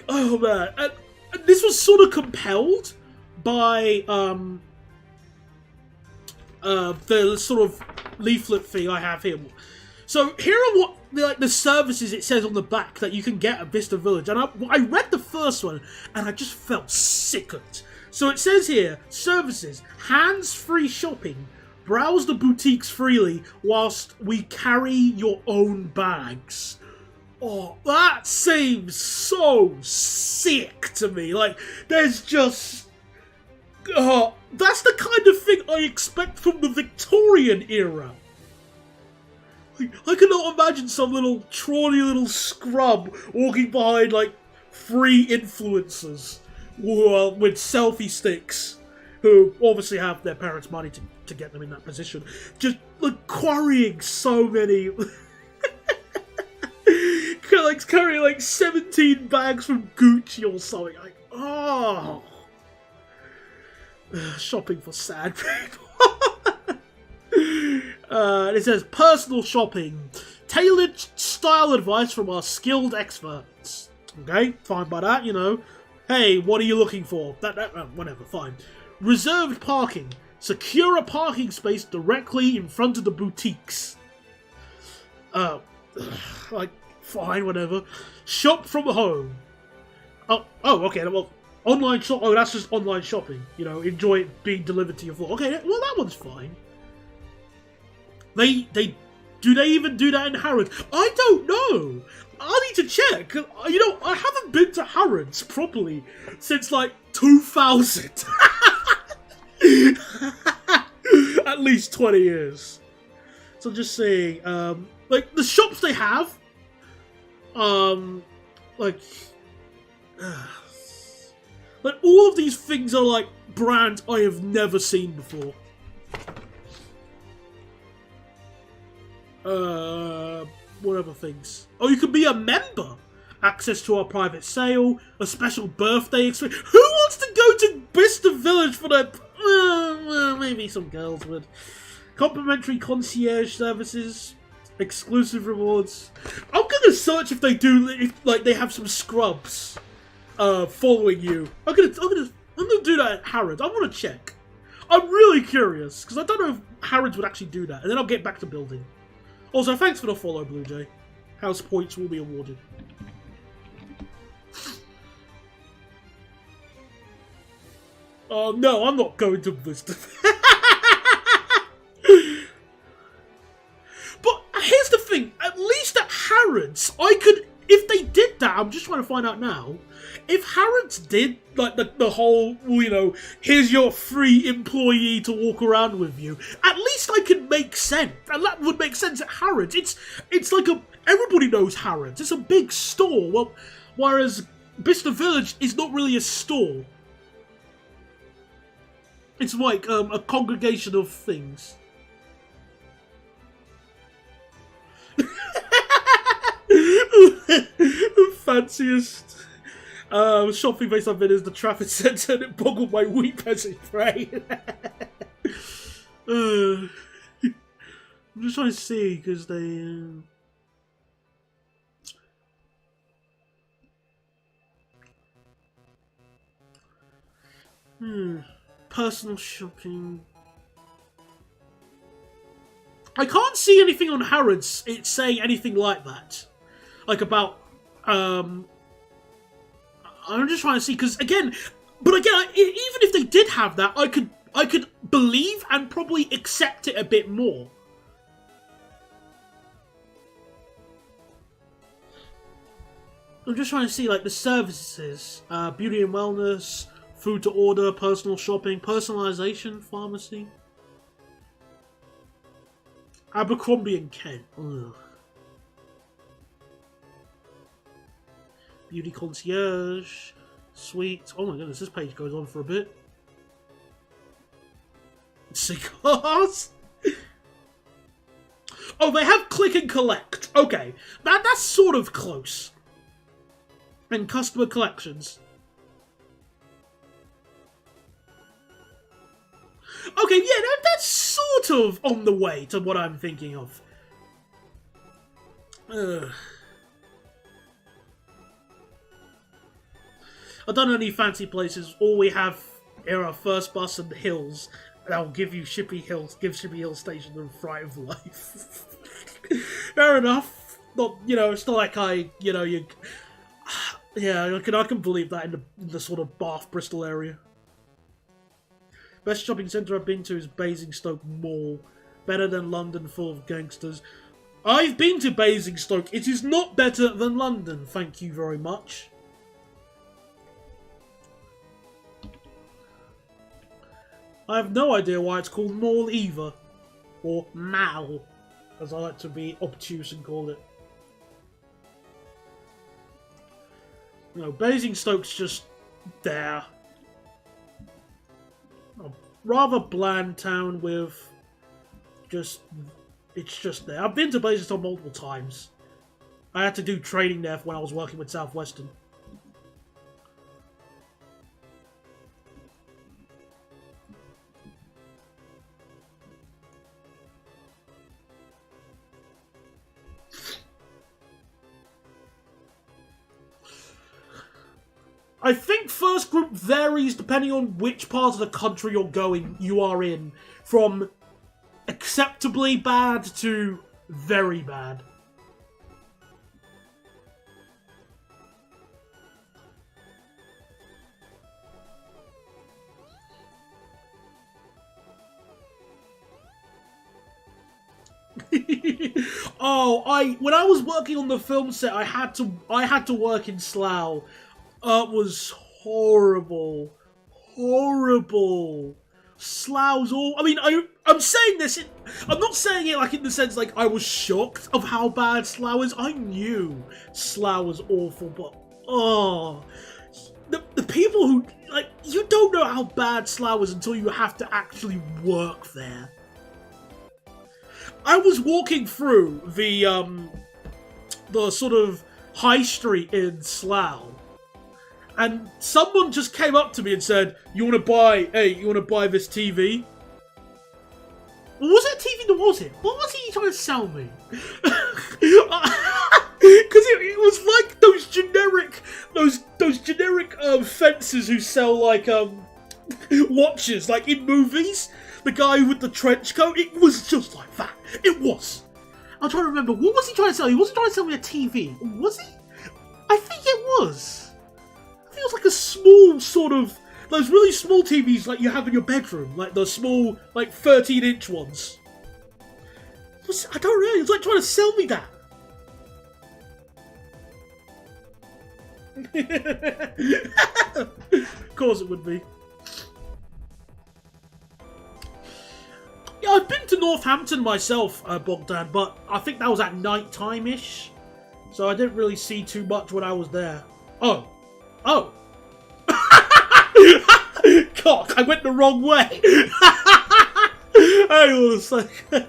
Oh man, and this was sort of compelled by the sort of leaflet thing I have here. So here are what the services it says on the back that you can get at Bicester Village, and I read the first one and I just felt sickened. So it says here, services, hands-free shopping, browse the boutiques freely whilst we carry your own bags. Oh, that seems so sick to me. Like, there's just... that's the kind of thing I expect from the Victorian era. I cannot imagine some little trawny little scrub walking behind, like, free influencers with selfie sticks, who obviously have their parents' money to get them in that position. Just, like, quarrying so many... like, carrying, like, 17 bags from Gucci or something. Like, oh... shopping for sad people. It says personal shopping, tailored style advice from our skilled experts. Okay, fine by that, you know. Hey, what are you looking for? Whatever, fine. Reserved parking. Secure a parking space directly in front of the boutiques. Like, fine, whatever. Shop from home. Oh, okay, well, online shop. Oh, that's just online shopping. You know, enjoy it being delivered to your floor. Okay, well, that one's fine. Do they even do that in Harrods? I don't know. I need to check. You know, I haven't been to Harrods properly since like 2000. At least 20 years. So just saying, like the shops they have, like all of these things are like brands I have never seen before. What other things? Oh, you can be a member. Access to our private sale, a special birthday experience. Who wants to go to Bicester Village for their... maybe some girls would. Complimentary concierge services, exclusive rewards. I'm gonna search if they do, if like they have some scrubs following you. I'm gonna do that at Harrods. I want to check. I'm really curious because I don't know if Harrods would actually do that, and then I'll get back to building. Also, thanks for the follow, Blue Jay. House points will be awarded. Oh no, I'm not going to Bicester. But here's the thing, at least at Harrods, I could, if they did that, I'm just trying to find out now, if Harrods did, like, the whole, you know, here's your free employee to walk around with you, at least I could make sense, and that would make sense at Harrods. It's like everybody knows Harrods, it's a big store, well, whereas Bicester Village is not really a store. It's like a congregation of things. Fanciest shopping place I've been is the Trafford Centre, and it boggled my wee peasant brain. I'm just trying to see because they. Personal shopping. I can't see anything on Harrods. It's saying anything like that, like about. I'm just trying to see because again, even if they did have that, I could believe and probably accept it a bit more. I'm just trying to see like the services, beauty and wellness, food to order, personal shopping, personalization, pharmacy. Abercrombie and Kent. Ugh. Beauty concierge. Sweet. Oh my goodness, this page goes on for a bit. Cigars? Oh, they have click and collect. Okay, that's sort of close. And customer collections. Okay, yeah, that's sort of on the way to what I'm thinking of. I don't know any fancy places. All we have here are First Bus and Hills. That'll give you Shippy Hills, give Shippy Hill Station the fright of life. Fair enough. Not, it's not like you. Yeah, I can believe that in the sort of Bath, Bristol area. Best shopping centre I've been to is Basingstoke Mall. Better than London, full of gangsters. I've been to Basingstoke. It is not better than London. Thank you very much. I have no idea why it's called Mall either. Or Mall, as I like to be obtuse and call it. Basingstoke's just there. A rather bland town with it's just there. I've been to Basingstoke multiple times. I had to do training there when I was working with Southwestern. I think first group varies depending on which part of the country you are in, from acceptably bad to very bad. When I was working on the film set, I had to work in Slough. It was horrible. Horrible. Slough's all... I mean, I'm saying this... I'm not saying it like in the sense like I was shocked of how bad Slough is. I knew Slough was awful, but... Oh... The people who... Like, you don't know how bad Slough is until you have to actually work there. I was walking through the sort of high street in Slough. And someone just came up to me and said, you want to buy this TV? Was it a TV that was it? What was he trying to sell me? Because it was like those generic fences who sell like watches, like in movies. The guy with the trench coat, it was just like that. It was. I'm trying to remember, what was he trying to sell? He wasn't trying to sell me a TV, was he? I think it was. It was like a small sort of... Those really small TVs like you have in your bedroom. Like the small, like 13-inch ones. I don't know. It was like trying to sell me that. Of course it would be. Yeah, I've been to Northampton myself, Bogdan, but I think that was at night time-ish. So I didn't really see too much when I was there. Oh. Cock, I went the wrong way. Hang on a second.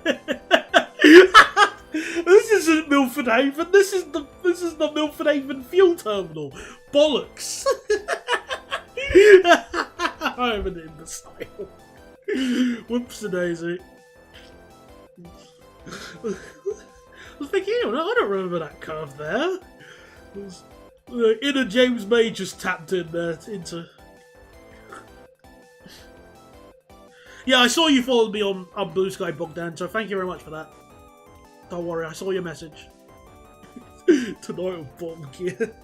This isn't Milford Haven. This is the Milford Haven fuel terminal. Bollocks. I'm an imbecile. Whoops-a-daisy. I was thinking, I don't remember that curve there. Inner James May just tapped in there into... Yeah, I saw you followed me on Blue Sky Bogdan, so thank you very much for that. Don't worry, I saw your message. Tonight on Bottom Gear.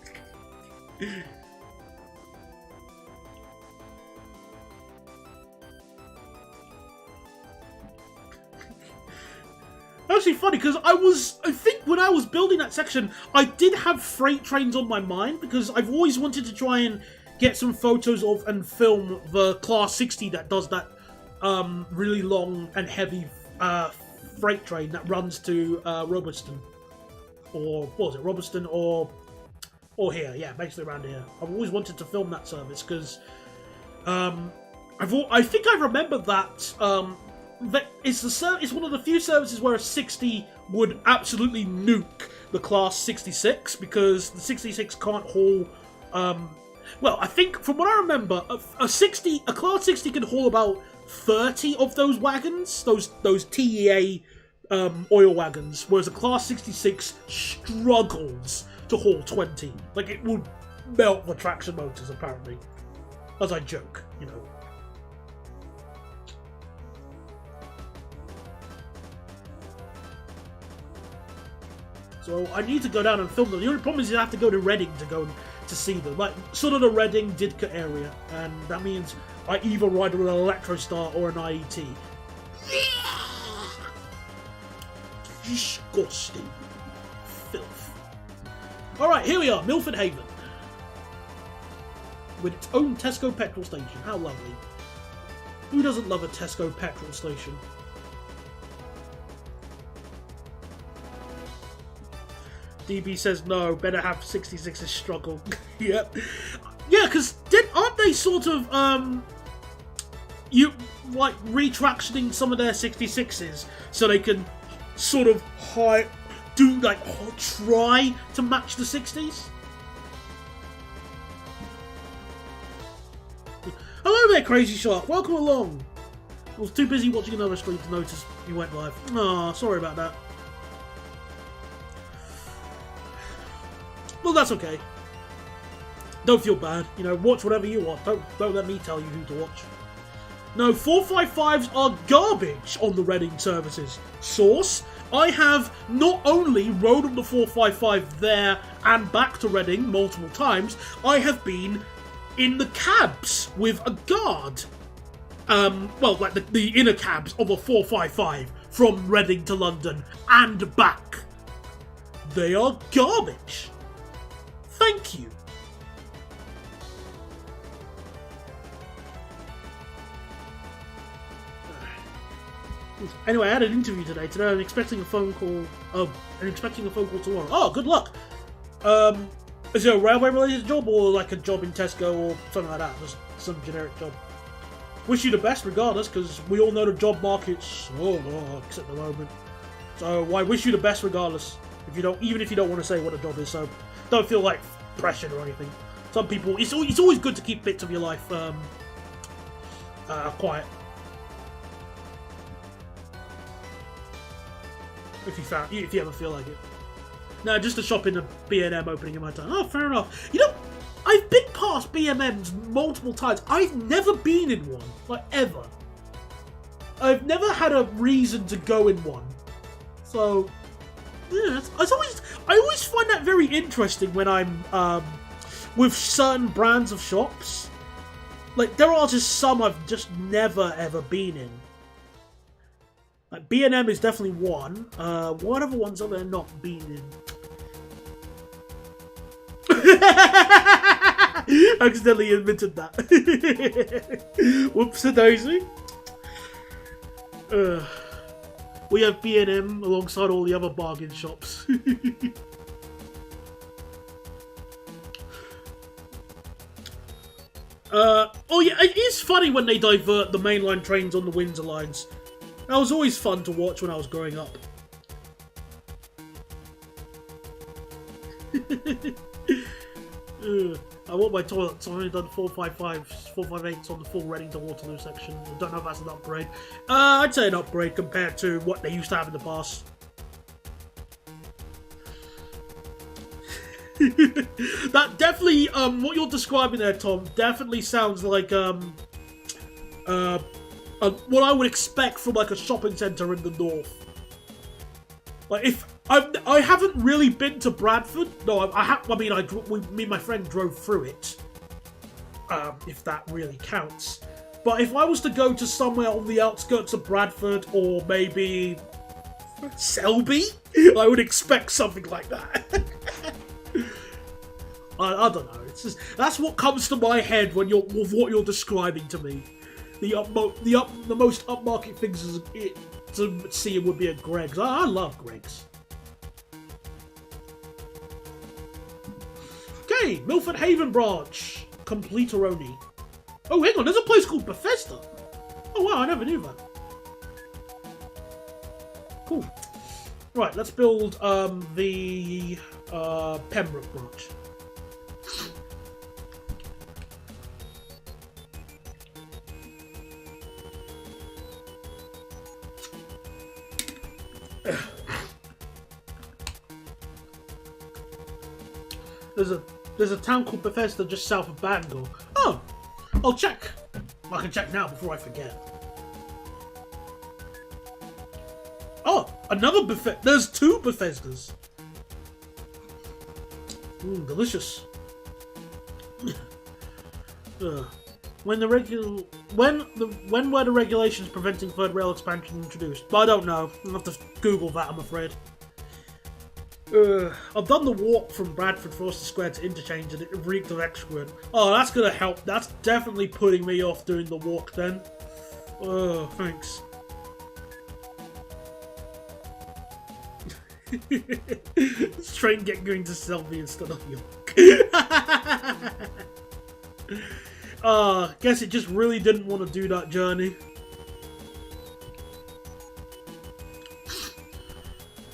Actually funny, because I think when I was building that section, I did have freight trains on my mind, because I've always wanted to try and get some photos of and film the Class 60 that does that really long and heavy freight train that runs to Robertson. Or, what was it, Robertson or here, yeah, basically around here. I've always wanted to film that service because I think I remember that that it's one of the few services where a 60 would absolutely nuke the Class 66 because the 66 can't haul. Well, I think from what I remember, a Class 60 can haul about 30 of those wagons, those TEA oil wagons, whereas a Class 66 struggles to haul 20. Like, it would melt the traction motors, apparently. As I joke, you know. So I need to go down and film them. The only problem is you have to go to Reading to see them. Like, sort of the Reading Didcot area. And that means I either ride with an Electrostar or an IET. Disgusting. Filth. Alright, here we are, Milford Haven. With its own Tesco petrol station. How lovely. Who doesn't love a Tesco petrol station? DB says no, better have 66's struggle. Yep. Yeah, because aren't they sort of, retractioning some of their 66s so they can sort of try to match the 60s? Hello there, Crazy Shark. Welcome along. I was too busy watching another stream to notice you went live. Aw, sorry about that. Well, that's okay. Don't feel bad. You know, watch whatever you want. Don't let me tell you who to watch. No, 455s are garbage on the Reading services. Source: I have not only rode on the 455 there and back to Reading multiple times, I have been in the cabs with a guard. Well, like the inner cabs of a 455 from Reading to London and back. They are garbage. Thank you. Anyway, I had an interview today. Today I'm expecting a phone call. I'm expecting a phone call tomorrow. Oh, good luck. Is it a railway-related job or like a job in Tesco or something like that? Just some generic job. Wish you the best regardless, because we all know the job market's so at the moment. So I wish you the best regardless. Even if you don't want to say what a job is, so don't feel like pressured or anything. Some people, it's always good to keep bits of your life quiet. If you ever feel like it. No, just to shop in a B&M opening in my town. Oh, fair enough. You know, I've been past B&Ms multiple times. I've never been in one, like ever. I've never had a reason to go in one. So, yeah, I always find that very interesting when I'm with certain brands of shops. Like, there are just some I've just never ever been in. Like, B&M is definitely one. What other ones are there not been in? Accidentally admitted that. Whoops-a-daisy. We have B&M alongside all the other bargain shops. Oh yeah, it is funny when they divert the mainline trains on the Windsor lines. That was always fun to watch when I was growing up. I want my toilet, so I've only done 455s, 458s on the full Reading to Waterloo section. I don't know if that's an upgrade. I'd say an upgrade compared to what they used to have in the past. That definitely, what you're describing there, Tom, definitely sounds like, what I would expect from like a shopping centre in the north. Like I haven't really been to Bradford. No, me and my friend drove through it. If that really counts. But if I was to go to somewhere on the outskirts of Bradford or maybe Selby, I would expect something like that. I don't know. That's what comes to my head when with what you're describing to me. The most upmarket things to see would be at Greg's. I love Greg's. Okay, Milford Haven branch. Completeroni. Oh, hang on, there's a place called Bethesda. Oh wow, I never knew that. Cool. Right, let's build the Pembroke branch. There's a town called Bethesda just south of Bangor. Oh, I'll check. I can check now before I forget. Oh, another Bethesda. There's 2 Bethesdas. Delicious. When were the regulations preventing third rail expansion introduced? But I don't know. I'll have to Google that, I'm afraid. I've done the walk from Bradford Forster Square to Interchange and it reeked of excrement. Oh, that's gonna help. That's definitely putting me off doing the walk then. Oh, thanks. This train going to Selby instead of York. Guess it just really didn't want to do that journey.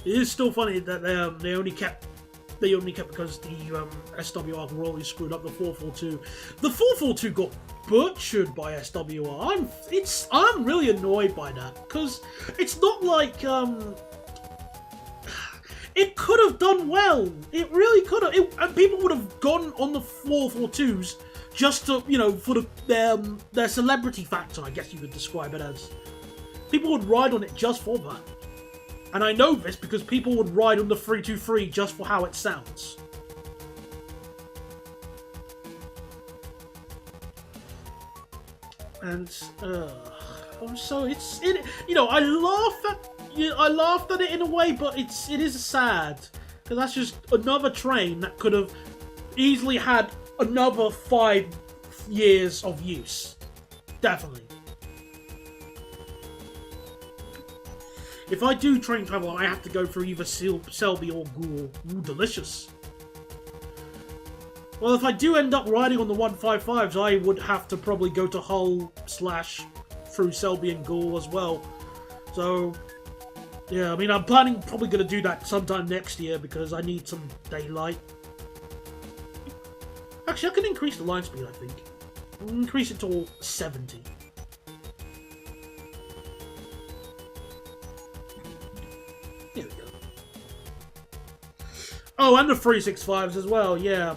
It is still funny that they only kept because the SWR royally screwed up the 442. The 442 got butchered by SWR. I'm really annoyed by that because it's not like it could have done well. It really could have. And people would have gone on the 442s just to for their celebrity factor. I guess you could describe it as. People would ride on it just for that. And I know this because people would ride on the 323 just for how it sounds. And so I laughed at it in a way, but it is sad because that's just another train that could have easily had another 5 years of use. Definitely. If I do train travel, I have to go through either Selby or Goole. Ooh, delicious. Well, if I do end up riding on the 155s, I would have to probably go to Hull / through Selby and Goole as well. So, yeah, I mean, I'm probably going to do that sometime next year because I need some daylight. Actually, I can increase the line speed, I think. I'll increase it to 70. There we go. Oh, and the 365s as well, yeah.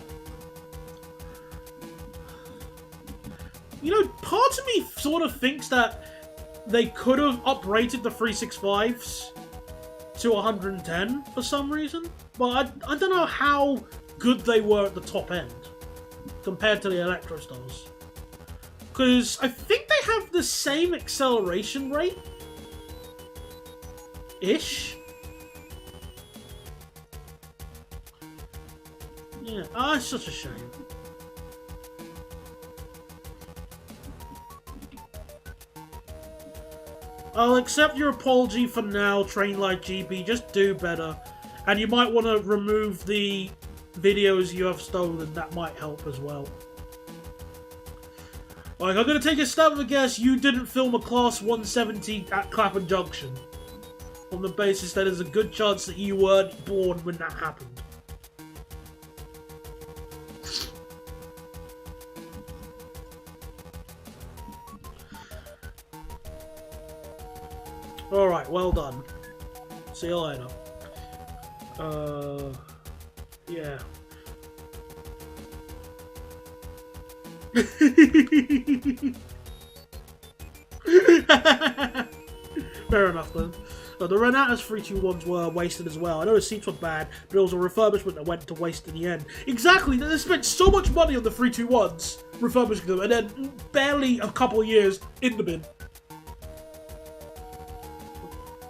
Part of me sort of thinks that they could have uprated the 365s to 110 for some reason. But I don't know how good they were at the top end compared to the Electrostars. Because I think they have the same acceleration rate. Ish. Yeah, it's such a shame. I'll accept your apology for now, Trainlight GB. Just do better. And you might want to remove the videos you have stolen. That might help as well. Like, I'm going to take a stab of a guess you didn't film a Class 170 at Clapham Junction. On the basis that there's a good chance that you weren't born when that happened. Alright, well done. See you later. Yeah. Fair enough then. The Renatas 321s were wasted as well. I know the seats were bad, but it was a refurbishment that went to waste in the end. Exactly, they spent so much money on the 321s, refurbishing them, and then barely a couple of years in the bin.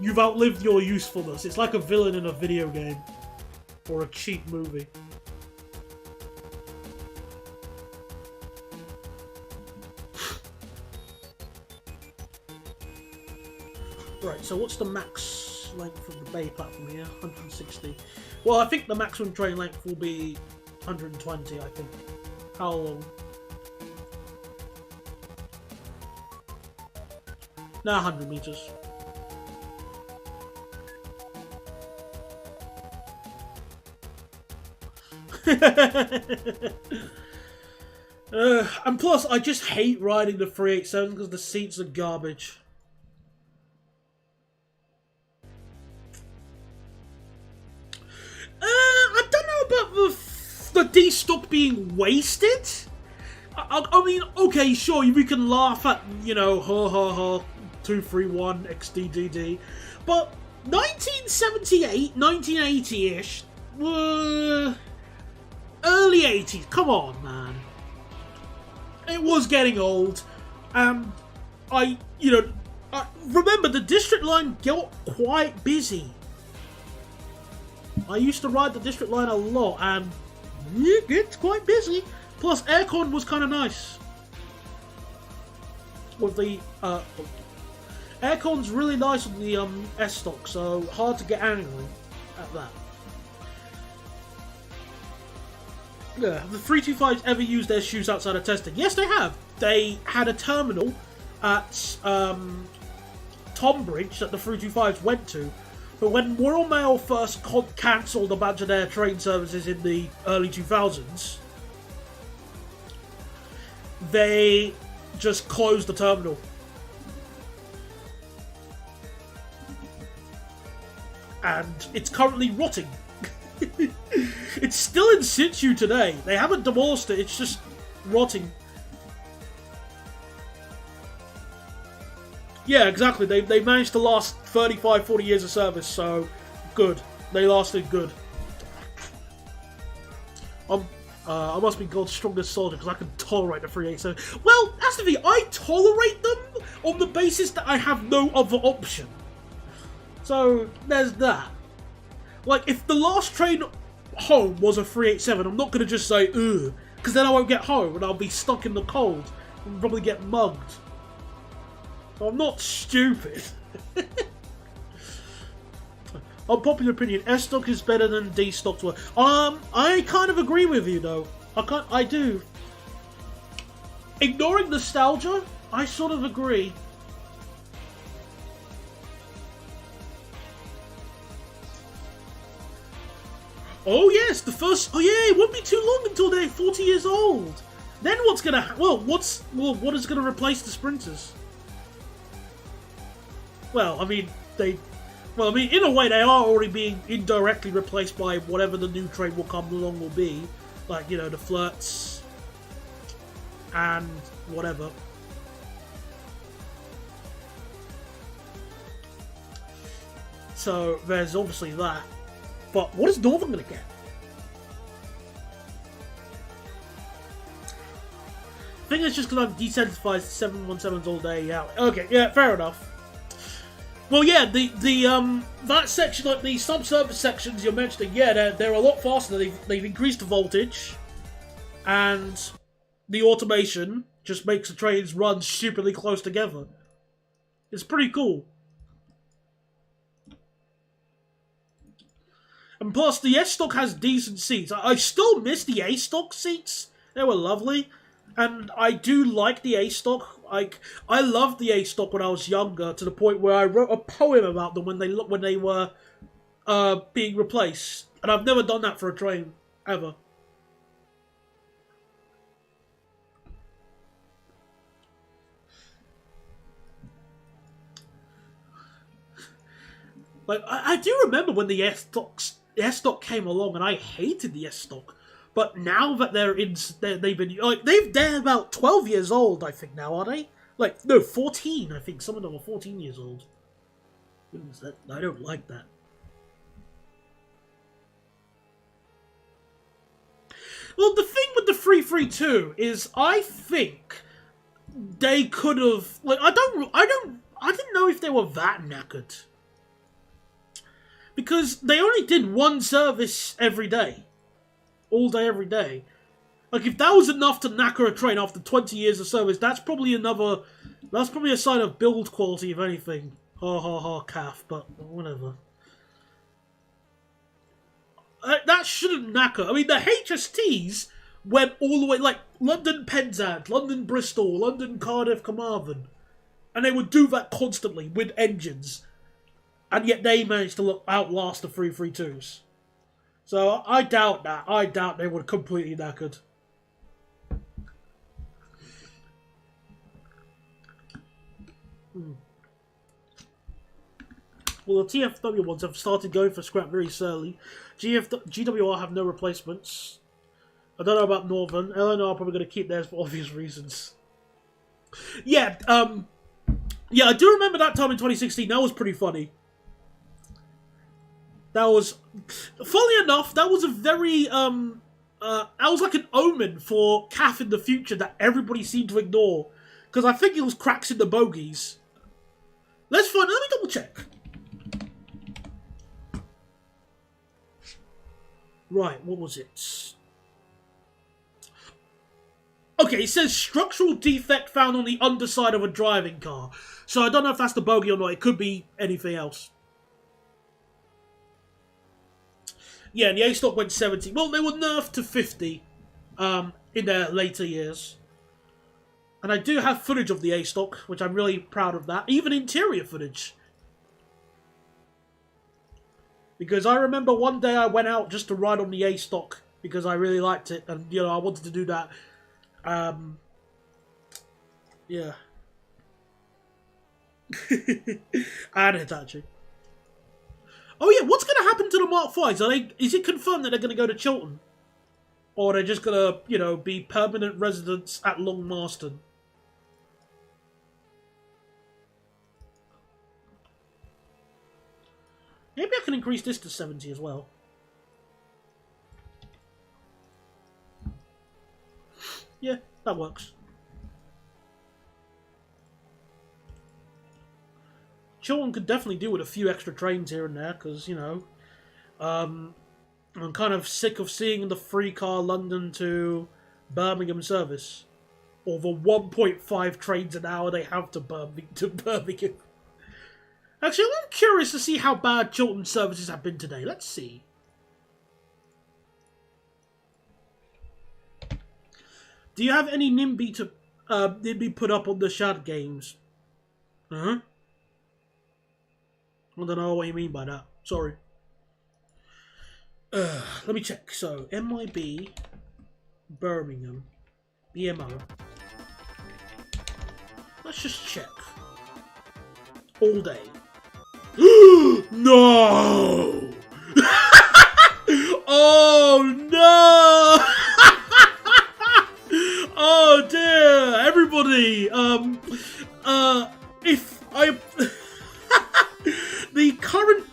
You've outlived your usefulness. It's like a villain in a video game. Or a cheap movie. Right, so what's the max length of the bay platform here? 160. Well, I think the maximum train length will be 120, I think. How long? Nah, 100 meters. And plus, I just hate riding the 387 because the seats are garbage. I don't know about the D-stock being wasted. I mean, okay, sure, we can laugh at, you know, ha ha ha, 231 XDDD, but 1978, 1980-ish, early 80s, come on, man. It was getting old, and I remember the district line got quite busy. I used to ride the district line a lot, and it's quite busy. Plus, aircon was kind of nice. With the aircon's really nice on the S-stock, so hard to get angry at that. Yeah, have the 325s ever used their shoes outside of testing? Yes, they have. They had a terminal at Tonbridge that the 325s went to. But when Royal Mail first cancelled a bunch of their train services in the early 2000s, they just closed the terminal. And it's currently rotting. It's still in situ today. They haven't demolished it, it's just rotting. Yeah, exactly. They managed to last 35, 40 years of service, so good. They lasted good. I must be God's strongest soldier because I can tolerate the 387. Well, that's the thing. I tolerate them on the basis that I have no other option. So, there's that. Like, if the last train home was a 387, I'm not going to just say, ugh, because then I won't get home and I'll be stuck in the cold and probably get mugged. So I'm not stupid. Unpopular opinion, S-stock is better than D-stock. I kind of agree with you, though. I do. Ignoring nostalgia, I sort of agree. Oh yes, the first. Oh yeah, it won't be too long until they're 40 years old. Then what's gonna? What is gonna replace the sprinters? Well, I mean, in a way, they are already being indirectly replaced by whatever the new train will come along will be, like the flirts and whatever. So there's obviously that. But what is Northern going to get? I think it's just because I've desensitized 717s all day. Yeah. Okay. Yeah. Fair enough. Well, yeah. That section, like the subsurface sections you're mentioning, yeah, they're a lot faster. They've increased the voltage, and the automation just makes the trains run stupidly close together. It's pretty cool. And plus, the S-stock has decent seats. I still miss the A-stock seats. They were lovely. And I do like the A-stock. I loved the A-stock when I was younger, to the point where I wrote a poem about them when they were being replaced. And I've never done that for a train, ever. Like, I do remember when the S-stock came along, and I hated the S-stock. But now that they're about 12 years old, I think now, are they? Like, no, 14, I think. Some of them are 14 years old. I don't like that. Well, the thing with the 332 is, I think they could have, like, I didn't know if they were that knackered. Because they only did one service every day. All day, every day. Like, if that was enough to knacker a train after 20 years of service, that's probably a sign of build quality, if anything. Ha ha ha, calf, but whatever. That shouldn't knacker. I mean, the HSTs went all the way, like London Penzance, London Bristol, London Cardiff Carmarthen, and they would do that constantly with engines, and yet they managed to outlast the 332s. So I doubt that. I doubt they were completely knackered. Well, the TFW ones have started going for scrap very slowly. GWR have no replacements. I don't know about Northern. LNR are probably going to keep theirs for obvious reasons. Yeah, yeah, I do remember that time in 2016. That was pretty funny. That was, funnily enough, that was a very, that was like an omen for CAF in the future that everybody seemed to ignore. Because I think it was cracks in the bogies. Let me double check. Right, what was it? Okay, it says structural defect found on the underside of a driving car. So I don't know if that's the bogey or not. It could be anything else. Yeah, the A-stock went 70. Well, they were nerfed to 50 in their later years. And I do have footage of the A-stock, which I'm really proud of that. Even interior footage. Because I remember one day I went out just to ride on the A-stock because I really liked it. And, you know, I wanted to do that. Yeah. And Hitachi. Oh yeah, what's going to happen to the Mark 5s? Is it confirmed that they're going to go to Chiltern? Or they're just going to, you know, be permanent residents at Long Marston? Maybe I can increase this to 70 as well. Yeah, that works. Chiltern could definitely do with a few extra trains here and there, because, you know, I'm kind of sick of seeing the free car London to Birmingham service. Or the 1.5 trains an hour they have to Birmingham. Actually, I'm curious to see how bad Chiltern services have been today. Let's see. Do you have any Nimby to Nimby put up on the Shad games? Huh? I don't know what you mean by that. Sorry. Let me check. So, MIB, Birmingham, BMO. Let's just check. All day. No! Oh no! Oh dear! Everybody, if I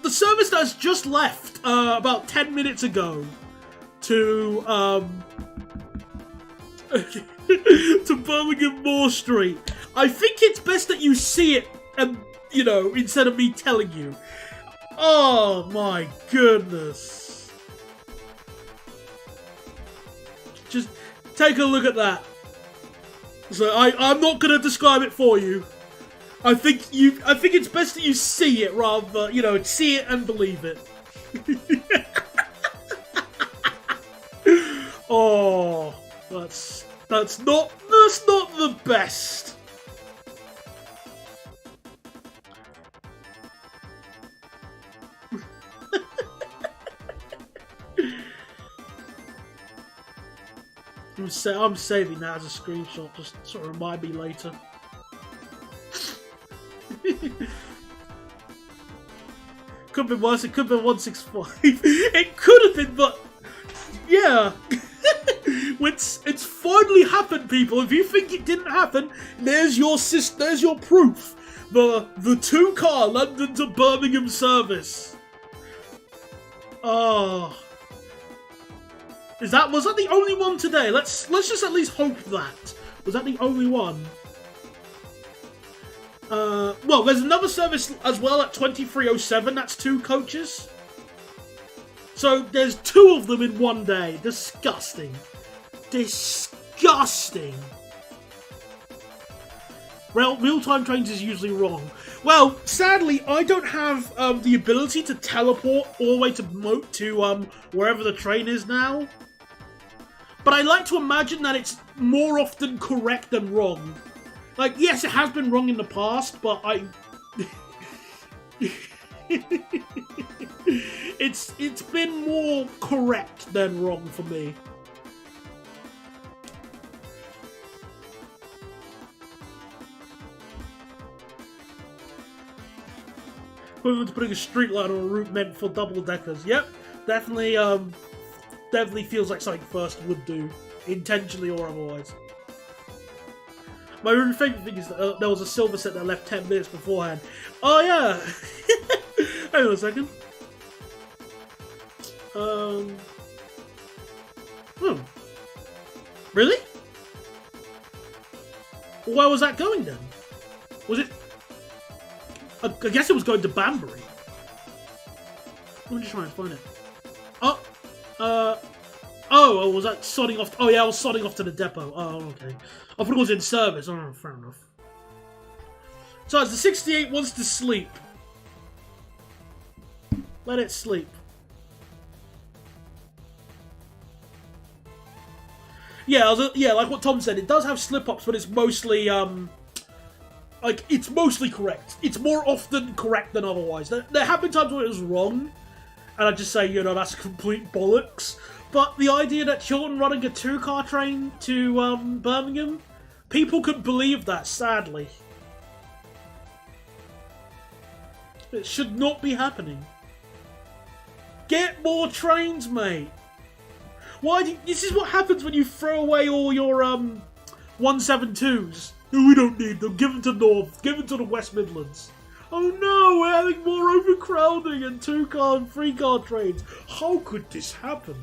the service that's just left about 10 minutes ago to to Birmingham Moor Street. I think it's best that you see it, and you know, instead of me telling you. Oh my goodness! Just take a look at that. So I'm not gonna describe it for you. I think it's best that you see it rather, you know, see it and believe it. Oh, that's not the best. I'm saving that as a screenshot just to remind me later. Could have been worse, it could have been 165. It could have been, but yeah. It's finally happened, people. If you think it didn't happen, there's your proof. The 2-car London to Birmingham service. Oh. Was that the only one today? Let's just at least hope that. Was that the only one? Well, there's another service as well at 2307. That's 2 coaches. So there's 2 of them in one day. Disgusting. Disgusting. Real-time trains is usually wrong. Well, sadly, I don't have the ability to teleport all the way to wherever the train is now. But I like to imagine that it's more often correct than wrong. Like, yes, it has been wrong in the past, but it's been more correct than wrong for me. Equivalent to putting a street light on a route meant for double deckers. Yep, definitely feels like something First would do, intentionally or otherwise. My really favourite thing is that there was a silver set that left 10 minutes beforehand. Oh yeah! Hang on a second. Really? Where was that going then? Was it... I guess it was going to Banbury. Let me just try and find it. Oh, was that sodding off? Oh yeah, I was sodding off to the depot. Oh, okay. I thought it was in service. Oh, fair enough. So as the 68 wants to sleep. Let it sleep. Yeah, like what Tom said, it does have slip-ups, but it's mostly, it's mostly correct. It's more often correct than otherwise. There have been times where it was wrong, and I just say, you know, that's complete bollocks. But the idea that Chilton running a 2-car train to Birmingham, people could believe that, sadly. It should not be happening. Get more trains, mate. This is what happens when you throw away all your 172s. We don't need them. Give them to North. Give them to the West Midlands. Oh no, we're having more overcrowding and 2-car and 3-car trains. How could this happen?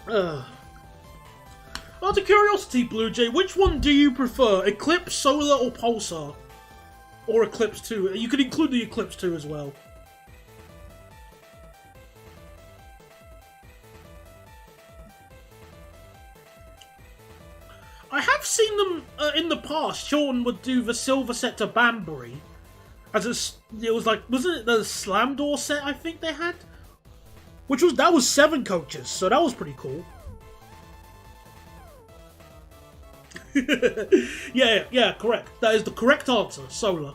Out of curiosity, Blue Jay, which one do you prefer? Eclipse, Solar, or Pulsar? Or Eclipse 2. You could include the Eclipse 2 as well. I have seen them in the past. Sean would do the silver set to Banbury. It was like, wasn't it the slam door set I think they had? That was 7 coaches, so that was pretty cool. yeah, correct. That is the correct answer, Solar.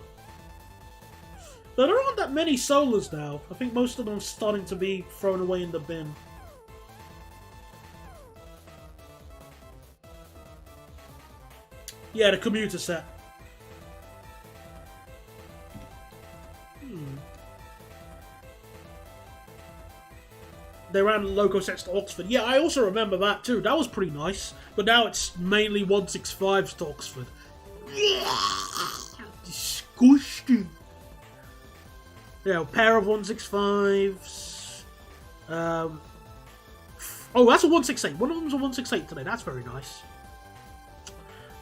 But there aren't that many Solars now. I think most of them are starting to be thrown away in the bin. Yeah, the commuter set. They ran loco sets to Oxford. Yeah, I also remember that too. That was pretty nice. But now it's mainly 165s to Oxford. Disgusting. Yeah, a pair of 165s. Oh, that's a 168. One of them's a 168 today. That's very nice.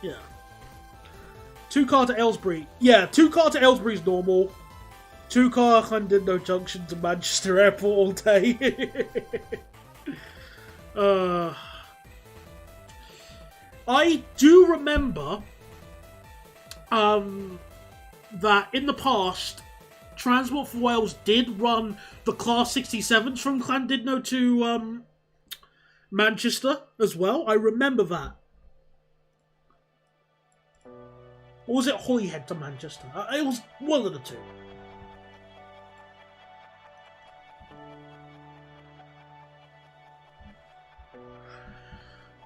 Yeah. 2-car to Aylesbury. Yeah, 2-car to Aylesbury is normal. 2-car Llandudno Junction to Manchester Airport all day. I do remember that in the past, Transport for Wales did run the Class 67s from Llandudno to Manchester as well. I remember that. Or was it Holyhead to Manchester? It was one of the two.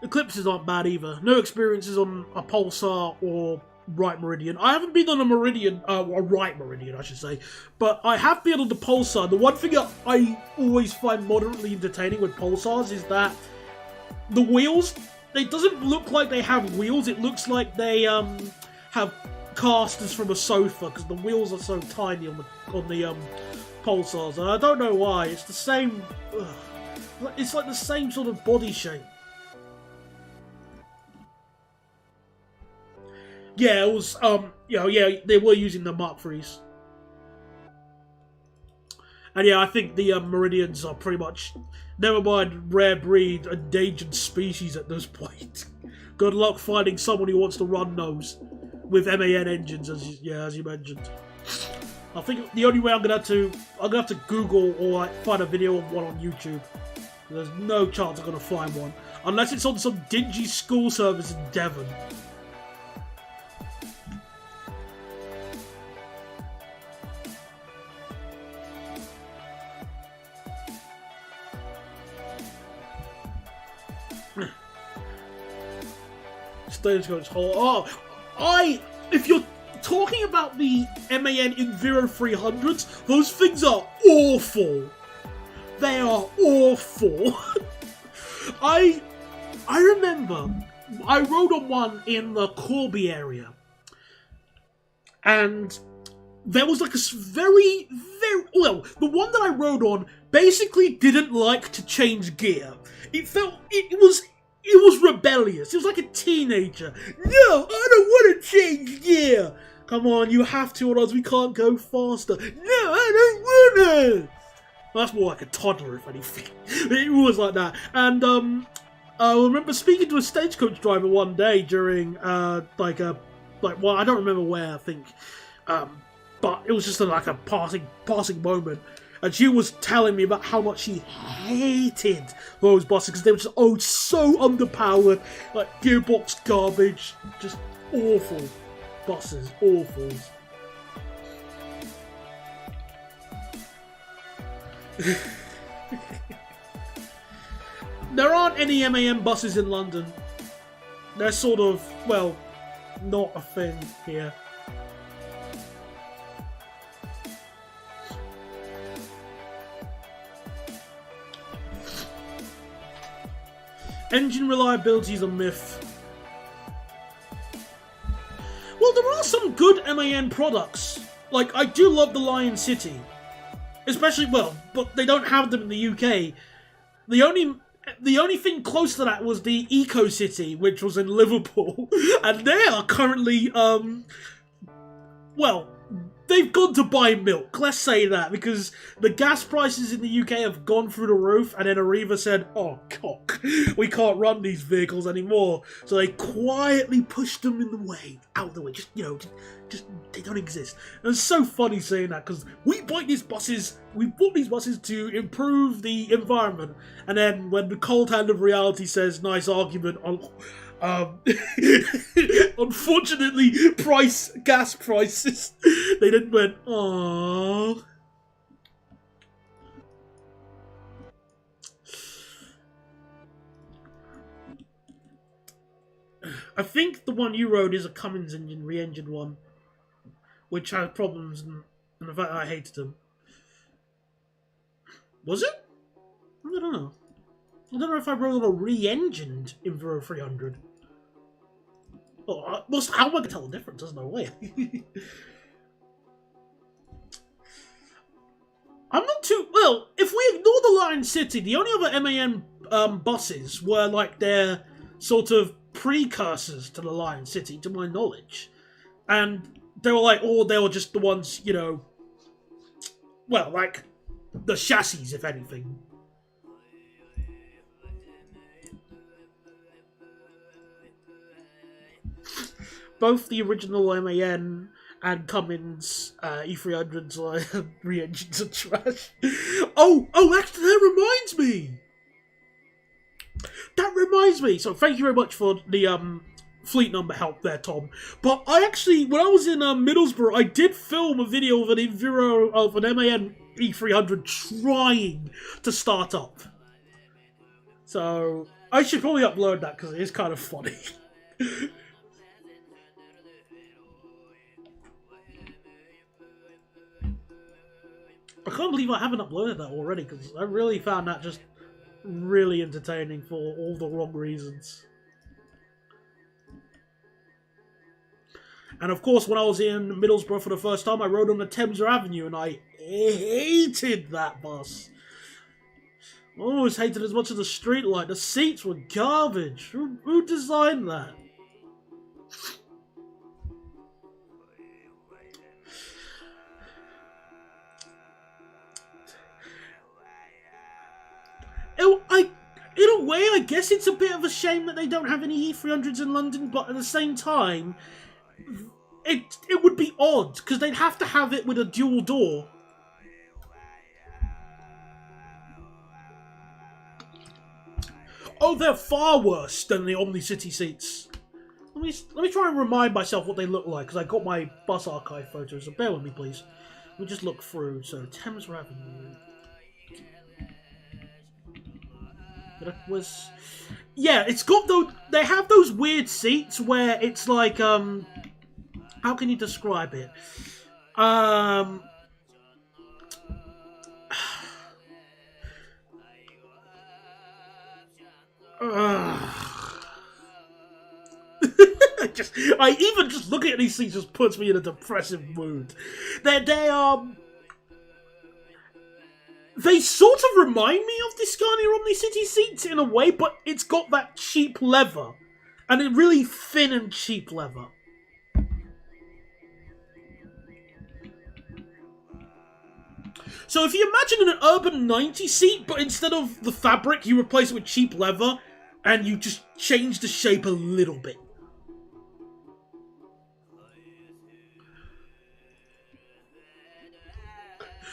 Eclipses aren't bad either. No experiences on a Pulsar or Right Meridian. I haven't been on a Meridian, or Right Meridian, I should say. But I have been on the Pulsar. The one thing that I always find moderately entertaining with Pulsars is that the wheels, it doesn't look like they have wheels. It looks like they have casters from a sofa because the wheels are so tiny on the Pulsars. And I don't know why. It's the same. It's like the same sort of body shape. Yeah, it was, yeah, they were using the Mark IIIs. And yeah, I think the Meridians are pretty much, never mind rare breed, endangered species at this point. Good luck finding someone who wants to run those with MAN engines, as you mentioned. I think the only way I'm gonna have to Google or like find a video of one on YouTube. There's no chance I'm gonna find one unless it's on some dingy school service in Devon. Stagecoach Hall. If you're talking about the MAN Enviro 300s, those things are awful. They are awful. I remember I rode on one in the Corby area, and there was like a very well, the one that I rode on basically didn't like to change gear. It was rebellious. It was like a teenager. No, I don't want to change gear. Come on, you have to, or else we can't go faster. No, I don't want to. That's more like a toddler, if anything. It was like that. And I remember speaking to a stagecoach driver one day during well, I don't remember where. I think, but it was just like a passing moment. And she was telling me about how much she hated those buses because they were just so underpowered, like gearbox garbage, just awful buses, awful. There aren't any MAN buses in London. They're sort of, well, not a thing here. Engine reliability is a myth. Well, there are some good MAN products. Like, I do love the Lion City. Especially, well, but they don't have them in the UK. The only thing close to that was the Eco City, which was in Liverpool. And they are currently, well, they've gone to buy milk, let's say that, because the gas prices in the UK have gone through the roof, and then Arriva said, oh, cock, we can't run these vehicles anymore. So they quietly pushed them in the way, out of the way, just they don't exist. And it's so funny saying that, because we bought these buses to improve the environment, and then when the cold hand of reality says, nice argument, unfortunately, gas prices, they then went, aww. I think the one you rode is a Cummins engine, re-engined one, which had problems, and the fact I hated them. Was it? I don't know. I don't know if I rode on a re-engined Enviro 300. Oh, how am I going to tell the difference? There's no way. I'm not too... Well, if we ignore the Lion City, the only other MAN buses were like their sort of precursors to the Lion City, to my knowledge. And they were like, they were just the ones, well, like the chassis, if anything. Both the original MAN and Cummins E300s re-engines are trash. Oh, actually, that reminds me. So thank you very much for the fleet number help there, Tom. But I actually, when I was in Middlesbrough, I did film a video of an MAN E300 trying to start up. So I should probably upload that because it is kind of funny. I can't believe I haven't uploaded that already, because I really found that just really entertaining for all the wrong reasons. And of course, when I was in Middlesbrough for the first time, I rode on the Thames Avenue, and I hated that bus. I almost hated it as much as the streetlight. The seats were garbage. Who designed that? way, I guess it's a bit of a shame that they don't have any E300s in London, but at the same time, it would be odd, because they'd have to have it with a dual door. Oh, they're far worse than the Omni-City seats. Let me try and remind myself what they look like, because I got my bus archive photos, so bear with me, please. Let me just look through. So, Thames Avenue. Yeah, it's got those... They have those weird seats where it's like, how can you describe it? Even just looking at these seats just puts me in a depressive mood. They sort of remind me of the Scania Omni-City seats in a way, but it's got that cheap leather. And a really thin and cheap leather. So if you imagine an Urban 90 seat, but instead of the fabric, you replace it with cheap leather, and you just change the shape a little bit.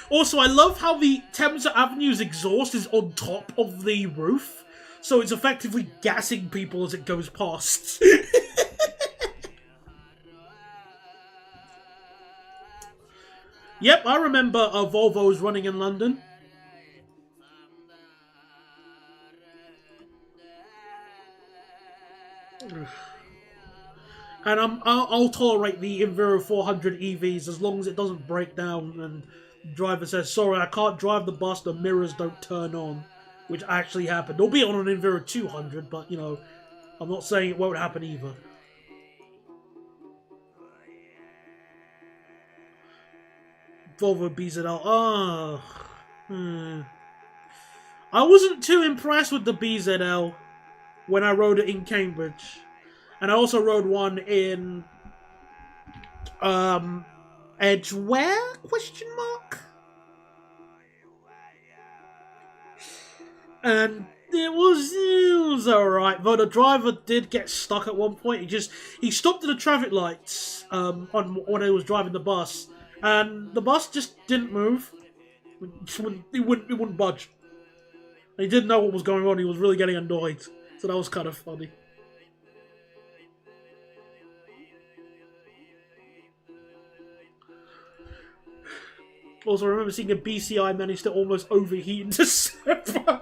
Also, I love how the Thames Avenue's exhaust is on top of the roof, so it's effectively gassing people as it goes past. Yep, I remember Volvos running in London. And I'll tolerate the Enviro 400 EVs as long as it doesn't break down and the driver says, sorry, I can't drive the bus, the mirrors don't turn on. Which actually happened. It'll be on an Enviro 200, but, you know, I'm not saying it won't happen either. Volvo BZL. I wasn't too impressed with the BZL when I rode it in Cambridge. And I also rode one in Edgware? Question mark? And it was alright, though the driver did get stuck at one point. He stopped at the traffic lights when he was driving the bus, and the bus just didn't move. It wouldn't budge. And he didn't know what was going on. He was really getting annoyed, so that was kind of funny. Also, I remember seeing a BCI manage to almost overheat into server.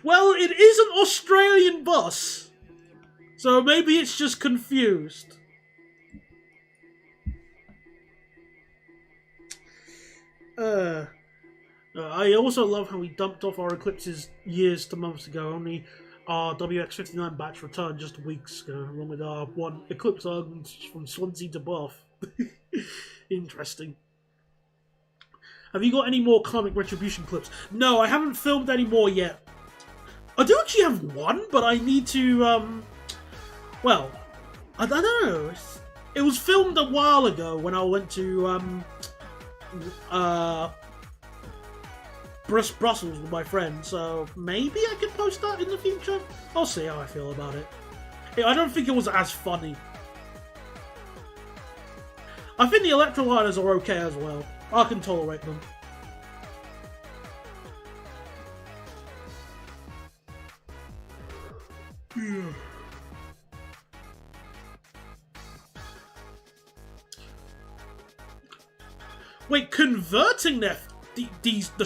Well, it is an Australian bus, so maybe it's just confused. I also love how we dumped off our Eclipses years to months ago. Only our WX-59 batch returned just weeks ago, along with our one Eclipse from Swansea to Bath. Interesting. Have you got any more Karmic Retribution clips? No, I haven't filmed any more yet. I do actually have one, but I need to, well, I don't know. It was filmed a while ago when I went to, Brussels with my friend, so maybe I could post that in the future? I'll see how I feel about it. I don't think it was as funny. I think the electroliners are okay as well. I can tolerate them. Wait, converting the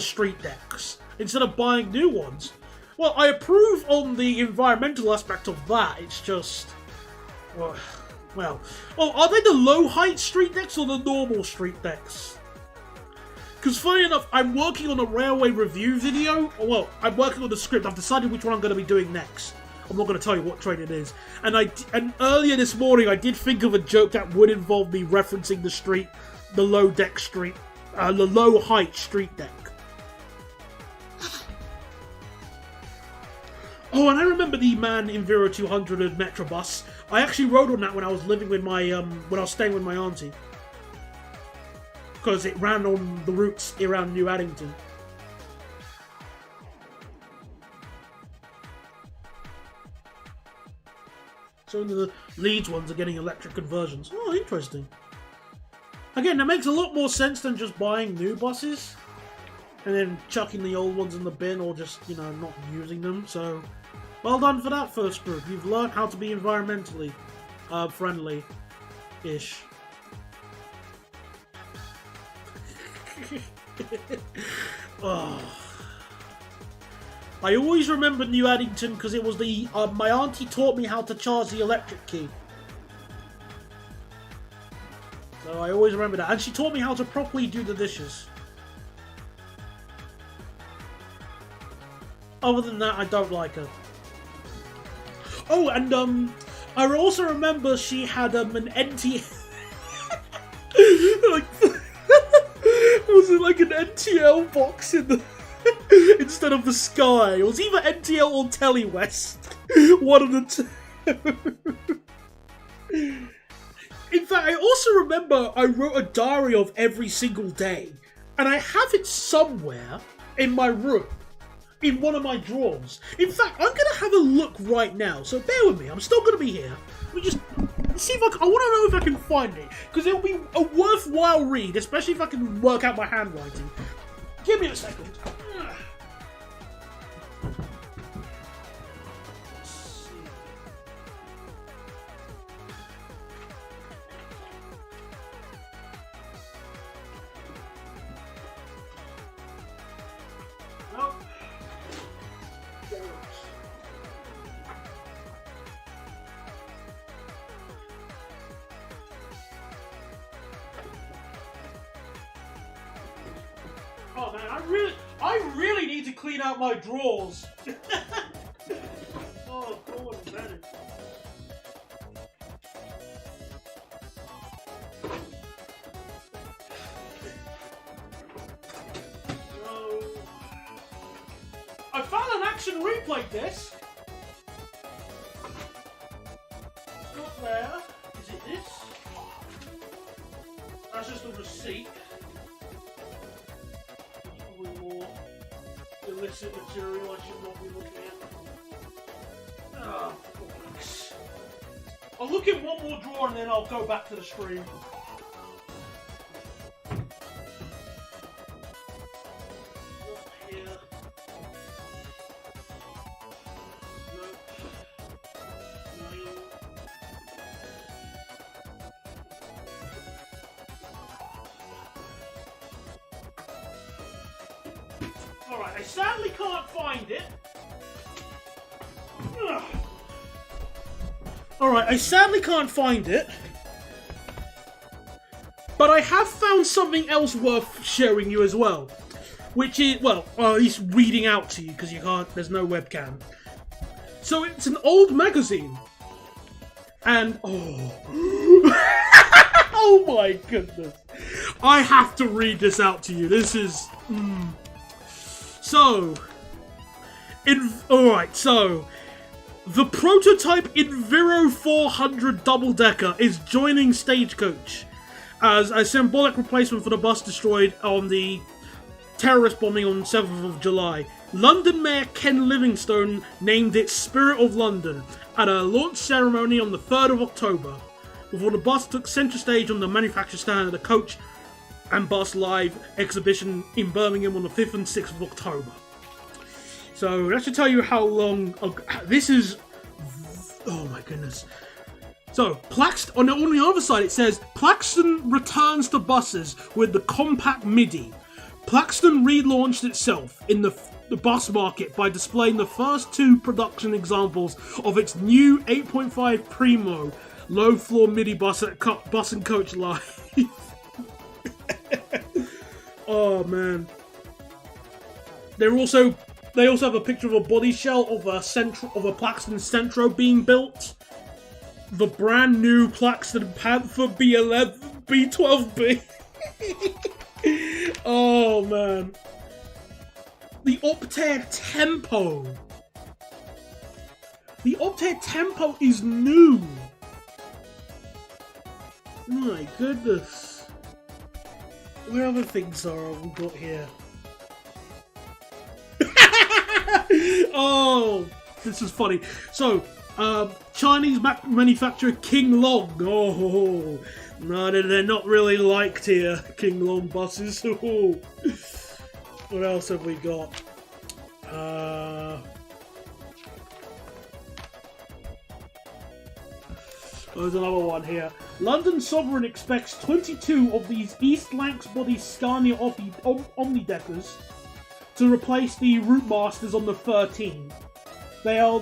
street decks instead of buying new ones? Well, I approve on the environmental aspect of that. It's just, well, oh, are they the low height street decks or the normal street decks? Because funny enough, I'm working on a railway review video. Well, I'm working on the script. I've decided which one I'm going to be doing next. I'm not going to tell you what train it is. And earlier this morning, I did think of a joke that would involve me referencing the low height street deck. Oh, and I remember the MAN Enviro 200 and Metrobus. I actually rode on that when I was living with my when I was staying with my auntie, because it ran on the routes around New Addington. So the Leeds ones are getting electric conversions. Oh, interesting. Again, that makes a lot more sense than just buying new buses and then chucking the old ones in the bin or just, you know, not using them. So, well done for that first group. You've learned how to be environmentally friendly-ish. Oh. I always remember New Addington because it was the my auntie taught me how to charge the electric key. So I always remember that, and she taught me how to properly do the dishes. Other than that, I don't like her. Oh, and I also remember she had an NT. Like, was it like an NTL box in the instead of the Sky? It was either NTL or Telewest. One of the two. In fact, I also remember I wrote a diary of every single day, and I have it somewhere in my room, in one of my drawers. In fact, I'm gonna have a look right now, so bear with me. I'm still gonna be here. Let me just see if I want to know if I can find it, because it'll be a worthwhile read, especially if I can work out my handwriting. Give me a second. Oh man, I really need to clean out my drawers. Oh, God, man. No. I found an action replay disc. It's not there. Is it this? That's just a receipt. More illicit material I should not be looking at. Oh, books. I'll look in one more drawer and then I'll go back to the stream. Not here. Nope. No. Alright, I sadly can't find it. Alright, I sadly can't find it. But I have found something else worth sharing you as well. Which is, well, at least reading out to you, because you can't, there's no webcam. So it's an old magazine. And, oh. Oh my goodness. I have to read this out to you. This is... So, alright, so, the prototype Enviro 400 double-decker is joining Stagecoach as a symbolic replacement for the bus destroyed on the terrorist bombing on 7th of July. London Mayor Ken Livingstone named it Spirit of London at a launch ceremony on the 3rd of October, before the bus took centre stage on the manufacturer stand at the Coach and Bus Live exhibition in Birmingham on the 5th and 6th of October. So that should tell you how long this is. Oh my goodness. So on the other side it says Plaxton returns to buses with the compact MIDI. Plaxton relaunched itself in the bus market by displaying the first two production examples of its new 8.5 Primo low floor MIDI bus at Bus and Coach Live. Oh man. They also have a picture of a body shell of a Plaxton Centro being built. The brand new Plaxton Panther B11 B12B. Oh man. The Optare Tempo. The Optare Tempo is new. My goodness. What other things are we got here? Oh, this is funny. So, Chinese manufacturer King Long. Oh, no, they're not really liked here, King Long buses. Oh. What else have we got? There's another one here. London Sovereign expects 22 of these East Lancs body Scania Omnideckers to replace the Route Masters on the 13. They are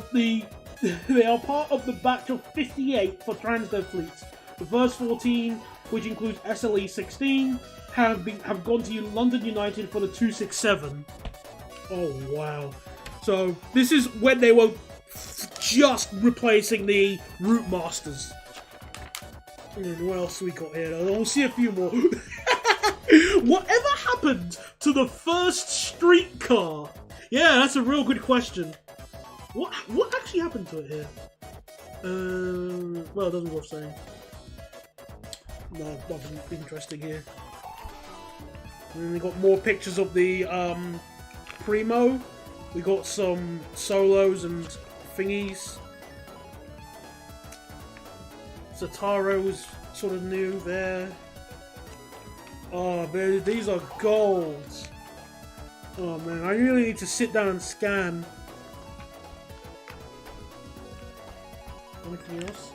part of the batch of 58 for Transdev fleets. The first 14, which includes SLE 16, have gone to London United for the 267. Oh wow! So this is when they were just replacing the Route Masters. And what else we got here? We'll see a few more. Whatever happened to the first streetcar? Yeah, that's a real good question. What actually happened to it here? Well, it doesn't worth saying. No, nothing interesting here. And then we got more pictures of the Primo. We got some solos and thingies. Zataro was sort of new there. Oh man, these are gold. Oh man, I really need to sit down and scan. Anything else?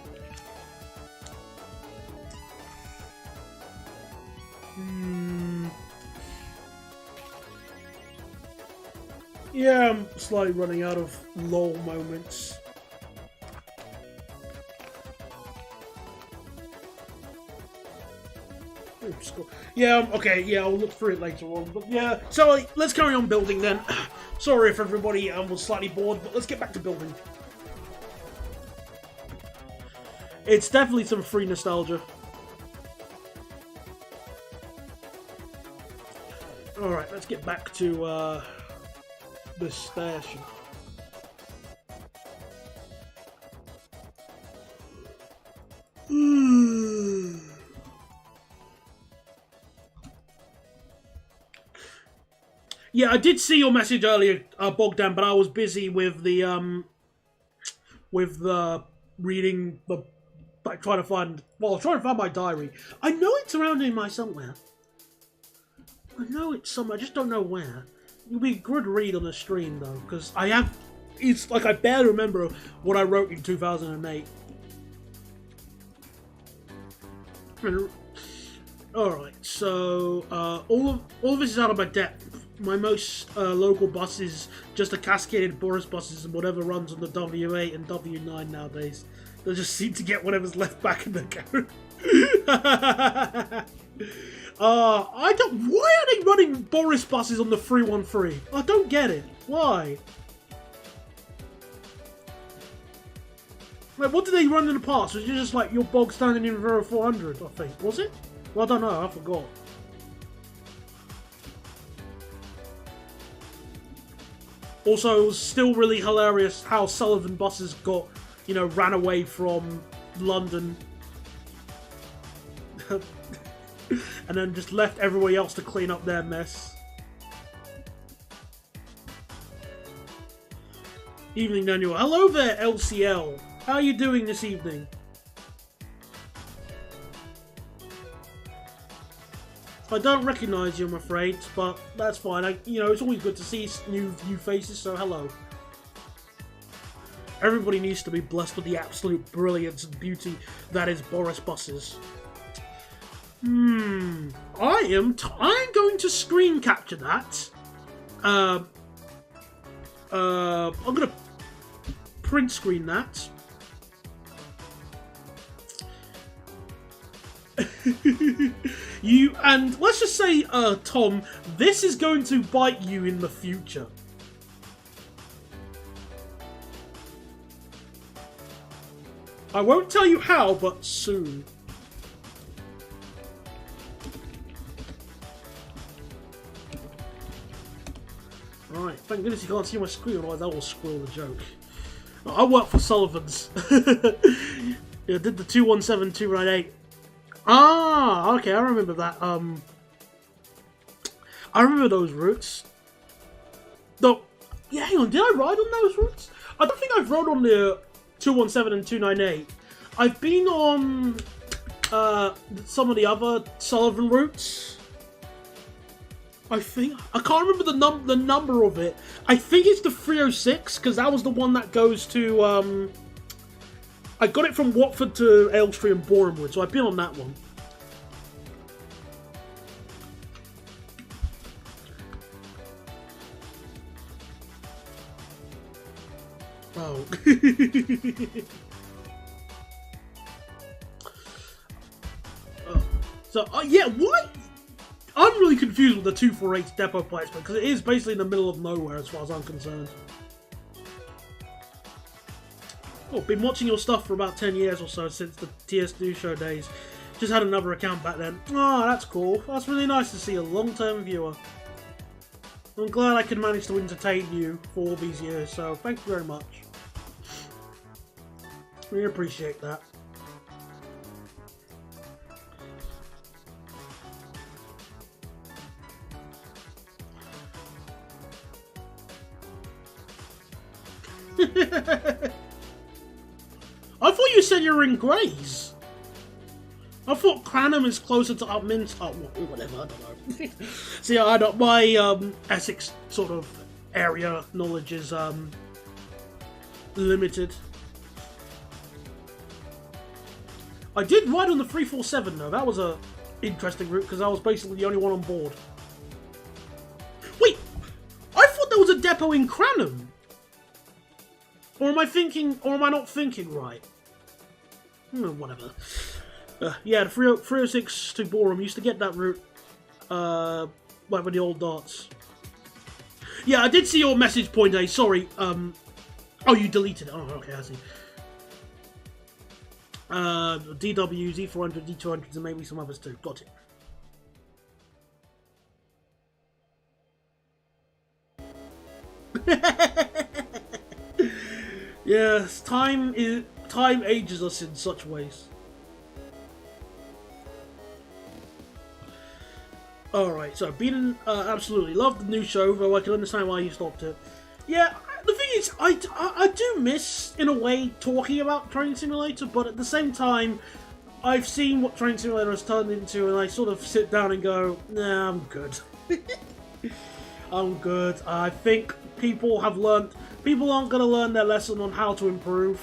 Yeah, I'm slightly running out of lol moments. Yeah, okay, yeah, I'll look through it later on. But yeah, so let's carry on building then. Sorry if everybody was slightly bored, but let's get back to building. It's definitely some free nostalgia. Alright, let's get back to the station. Yeah, I did see your message earlier, Bogdan, but I was busy with the reading the, like, trying to find my diary. I know it's around in my somewhere. I know it's somewhere, I just don't know where. It'll be a good read on the stream though, because it's like I barely remember what I wrote in 2008. Alright, so all of this is out of my depth. My most local bus is just a cascaded Boris buses and whatever runs on the W8 and W9 nowadays. They just seem to get whatever's left back in the carriage. I don't. Why are they running Boris buses on the 313? I don't get it. Why? Like, what did they run in the past? Was it just like your bog standing in 0400? I think, was it? Well, I don't know. I forgot. Also, it was still really hilarious how Sullivan buses got, you know, ran away from London. And then just left everybody else to clean up their mess. Evening, Daniel. Hello there, LCL. How are you doing this evening? I don't recognise you, I'm afraid, but that's fine. You know, it's always good to see new faces, so hello. Everybody needs to be blessed with the absolute brilliance and beauty that is Boris buses. I'm going to screen capture that. I'm gonna print screen that. And let's just say, Tom, this is going to bite you in the future. I won't tell you how, but soon. Right, thank goodness you can't see my screen, otherwise that will spoil the joke. I work for Sullivan's. Yeah, did the 217, 298. Ah, okay, I remember that. I remember those routes. Though, yeah, hang on, did I ride on those routes? I don't think I've rode on the 217 and 298. I've been on some of the other Sullivan routes. I can't remember the number of it. I think it's the 306 because that was the one that goes to. I got it from Watford to Aylesbury and Borehamwood, so I've been on that one. Oh. Yeah, what? I'm really confused with the 248 depot placement, because it is basically in the middle of nowhere as far as I'm concerned. Oh, been watching your stuff for about 10 years or so since the TS2 show days. Just had another account back then. Oh, that's cool. That's really nice to see a long-term viewer. I'm glad I could manage to entertain you for all these years, so thank you very much. Really appreciate that. I thought you said you were in Grays. I thought Cranham is closer to Upminster. Oh, whatever, I don't know. See, I don't. My Essex sort of area knowledge is limited. I did ride on the 347 though. That was a interesting route because I was basically the only one on board. Wait, I thought there was a depot in Cranham. Or am I thinking, or am I not thinking right? Whatever. Yeah, the 306 to Boreham used to get that route, like with the old darts. Yeah, I did see your message, Point A. Sorry. Oh, you deleted it. Oh, okay, I see. DW, Z400, D200s, and maybe some others too. Got it. Yes, time ages us in such ways. Alright, so Beaten absolutely loved the new show, though I can understand why you stopped it. Yeah, the thing is, I do miss, in a way, talking about Train Simulator, but at the same time, I've seen what Train Simulator has turned into, and I sort of sit down and go, nah, I'm good. I'm good. I think people have learned. People aren't going to learn their lesson on how to improve.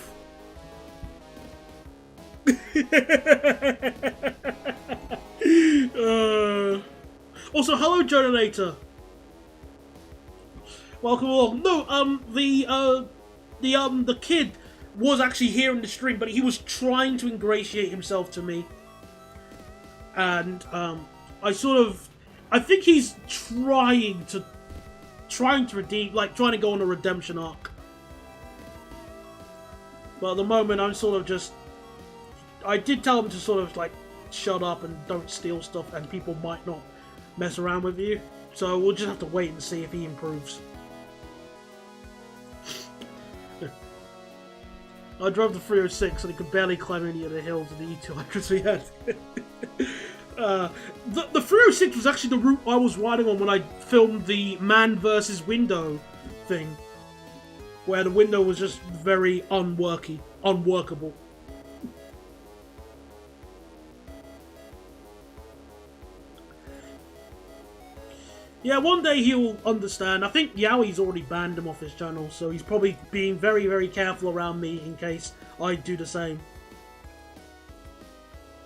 Also, hello, Jonator. Welcome along. No, the kid was actually here in the stream, but he was trying to ingratiate himself to me, and I think he's trying to redeem, like trying to go on a redemption arc. But at the moment, I'm sort of just. I did tell him to sort of like shut up and don't steal stuff, and people might not mess around with you. So we'll just have to wait and see if he improves. I drove the 306 and he could barely climb any of the hills of the E200s we had. The 306 was actually the route I was riding on when I filmed the man versus window thing, where the window was just very unworkable. Yeah, one day he'll understand. I think Yowie's already banned him off his channel, so he's probably being very, very careful around me in case I do the same.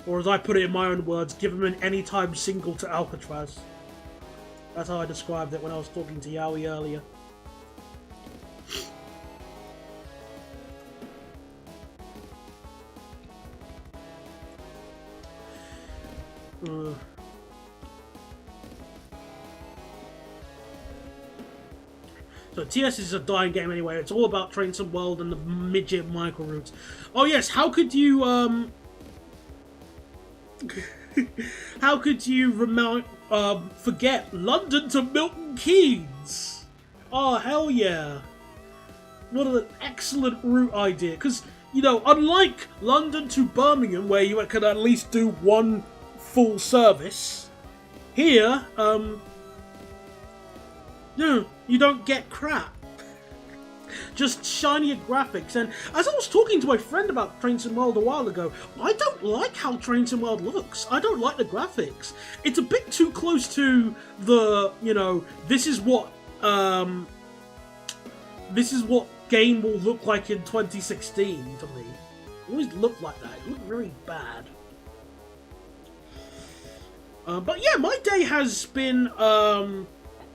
Or as I put it in my own words, give him an anytime single to Alcatraz. That's how I described it when I was talking to Yowie earlier. So TS is a dying game anyway. It's all about Train Sim World and the midget micro routes. Oh yes, how could you how could you forget London to Milton Keynes? Oh hell yeah! What an excellent route idea. Because you know, unlike London to Birmingham, where you could at least do one full service, here no, you don't get crap. just shinier graphics. And as I was talking to my friend about Train Sim World a while ago, I don't like how Train Sim World looks. I don't like the graphics. It's a bit too close to the, you know, this is what game will look like in 2016 to me. It always looked like that. It looked really bad. But yeah, my day has been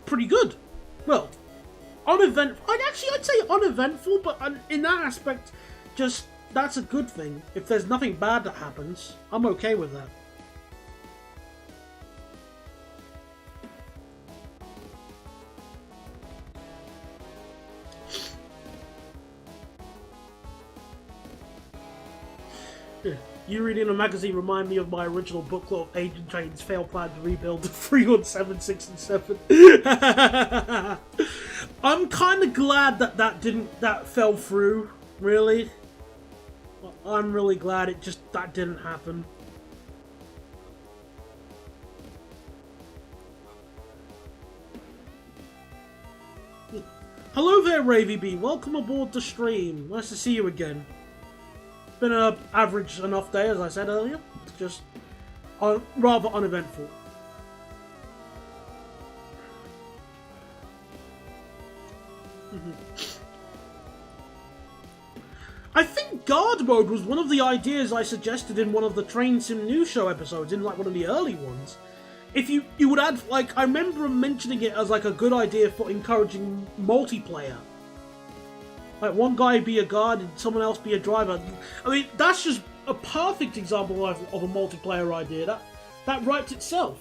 pretty good. Well, uneventful. I'd say uneventful, but in that aspect, just that's a good thing. If there's nothing bad that happens, I'm okay with that. You reading a magazine remind me of my original book club of Agent Train's failed plan to rebuild the 317, 6, and 7. I'm kind of glad that fell through, really. I'm really glad that didn't happen. Hello there, Ravy B. Welcome aboard the stream. Nice to see you again. Been an average enough day, as I said earlier. It's just rather uneventful. I think guard mode was one of the ideas I suggested in one of the Train Sim News Show episodes, in like one of the early ones. If you would add, like, I remember mentioning it as like a good idea for encouraging multiplayer. Like, one guy be a guard and someone else be a driver. I mean, that's just a perfect example of a multiplayer idea. That writes itself.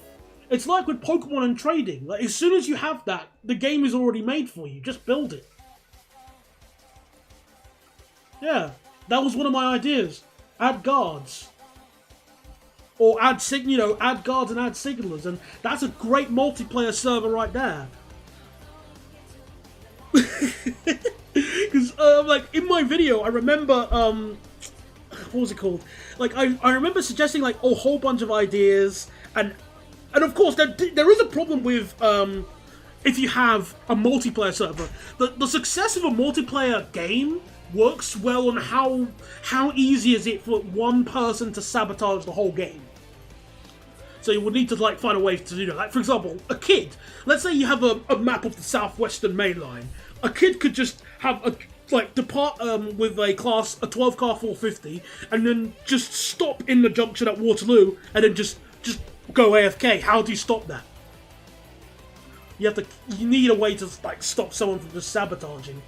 It's like with Pokemon and trading. Like, as soon as you have that, the game is already made for you. Just build it. Yeah, that was one of my ideas. Add guards. Or add guards and add signalers. And that's a great multiplayer server right there. Because, like, in my video, I remember, what was it called? Like, I remember suggesting, like, a whole bunch of ideas, and of course, there is a problem with, if you have a multiplayer server. The success of a multiplayer game works well on how easy is it for one person to sabotage the whole game. So you would need to, like, find a way to do that. Like, for example, a kid. Let's say you have a map of the Southwestern Main Line. A kid could just have depart with a 12 car 450, and then just stop in the junction at Waterloo, and then just go AFK. How do you stop that? You need a way to, like, stop someone from just sabotaging.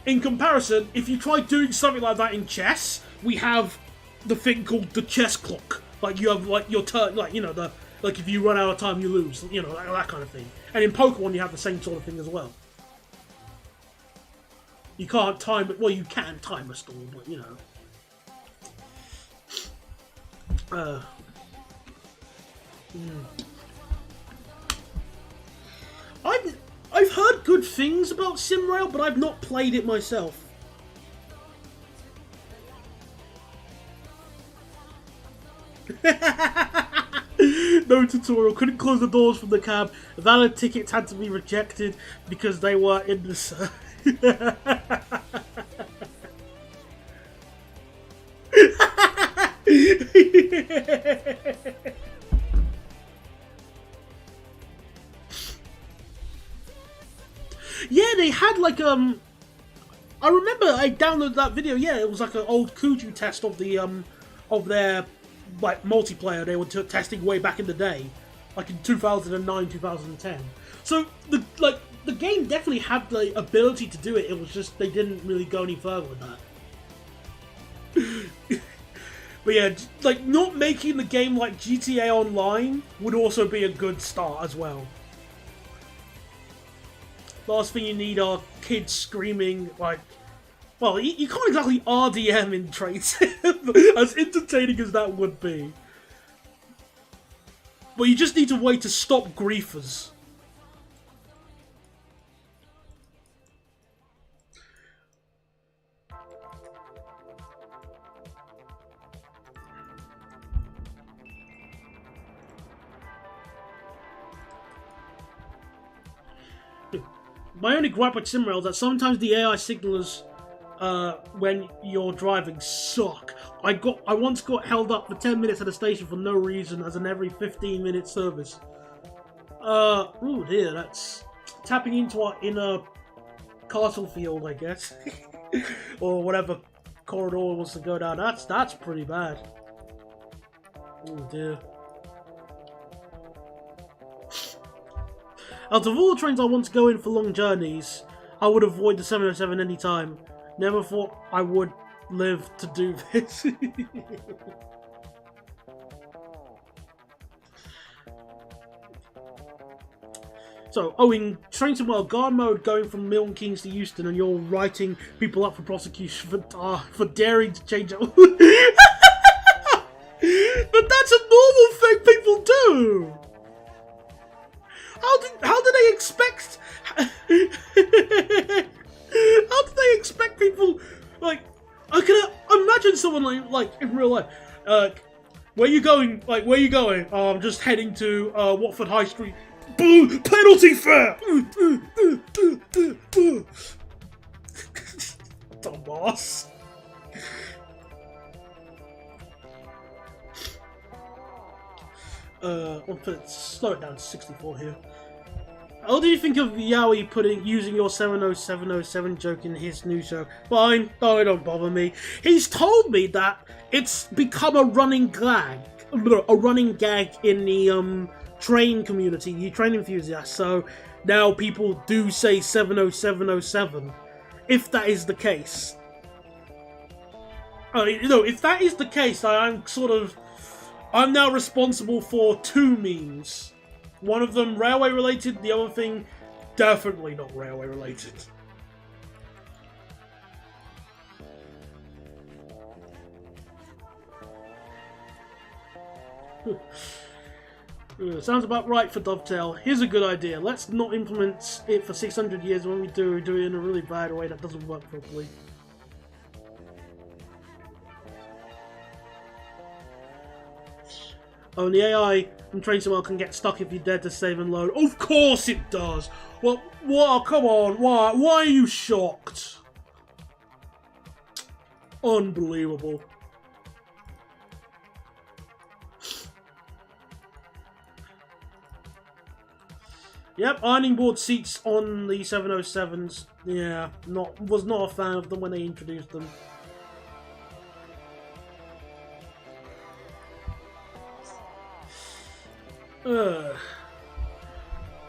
In comparison, if you try doing something like that in chess, we have the thing called the chess clock. Like, you have, like, your turn, like, you know, like, if you run out of time, you lose. You know, that kind of thing. And in Pokemon, you have the same sort of thing as well. You can't time it. Well, you can time a stall, but, you know. I've heard good things about SimRail, but I've not played it myself. No tutorial, couldn't close the doors from the cab. Valid tickets had to be rejected because they were in the... Yeah, they had like I remember I downloaded that video. Yeah, it was like an old Kuju test of the of their, like, multiplayer they were testing way back in the day, like in 2009, 2010. So the game definitely had the ability to do it. It was just they didn't really go any further with that. But yeah, like, not making the game like GTA Online would also be a good start as well. Last thing you need are kids screaming, like... Well, you can't exactly RDM in Train Sim, as entertaining as that would be. But you just need a way to stop griefers. My only gripe with SimRail is that sometimes the AI signalers when you're driving suck. I once got held up for 10 minutes at a station for no reason as an every 15-minute service. Oh dear, that's tapping into our inner castle field, I guess. Or whatever corridor wants to go down. That's pretty bad. Oh dear. Out of all the trains I want to go in for long journeys, I would avoid the 707 any time. Never thought I would live to do this. So, in Train Sim World, guard mode going from Milton Keynes to Euston, and you're writing people up for prosecution for daring to change it. But that's a normal thing people do! How do they expect... How do they expect people... Like, I can imagine someone like in real life. Where you going? Like, where you going? I'm just heading to Watford High Street. Boo! Penalty fare! Dumbass. I'll slow it down to 64 here. What do you think of Yowie using your 70707 joke in his new show? Fine, oh, it don't bother me. He's told me that it's become a running gag in the train community, the train enthusiasts. So now people do say 70707. If that is the case, if that is the case, I'm now responsible for 2 memes. One of them railway related, the other thing definitely not railway related. Sounds about right for Dovetail. Here's a good idea. Let's not implement it for 600 years. When we do it in a really bad way that doesn't work properly. Oh, and the AI from Train Sim World can get stuck if you dare to save and load. Of course it does! Well, what? Come on, why are you shocked? Unbelievable. Yep, ironing board seats on the 707s. Yeah, was not a fan of them when they introduced them.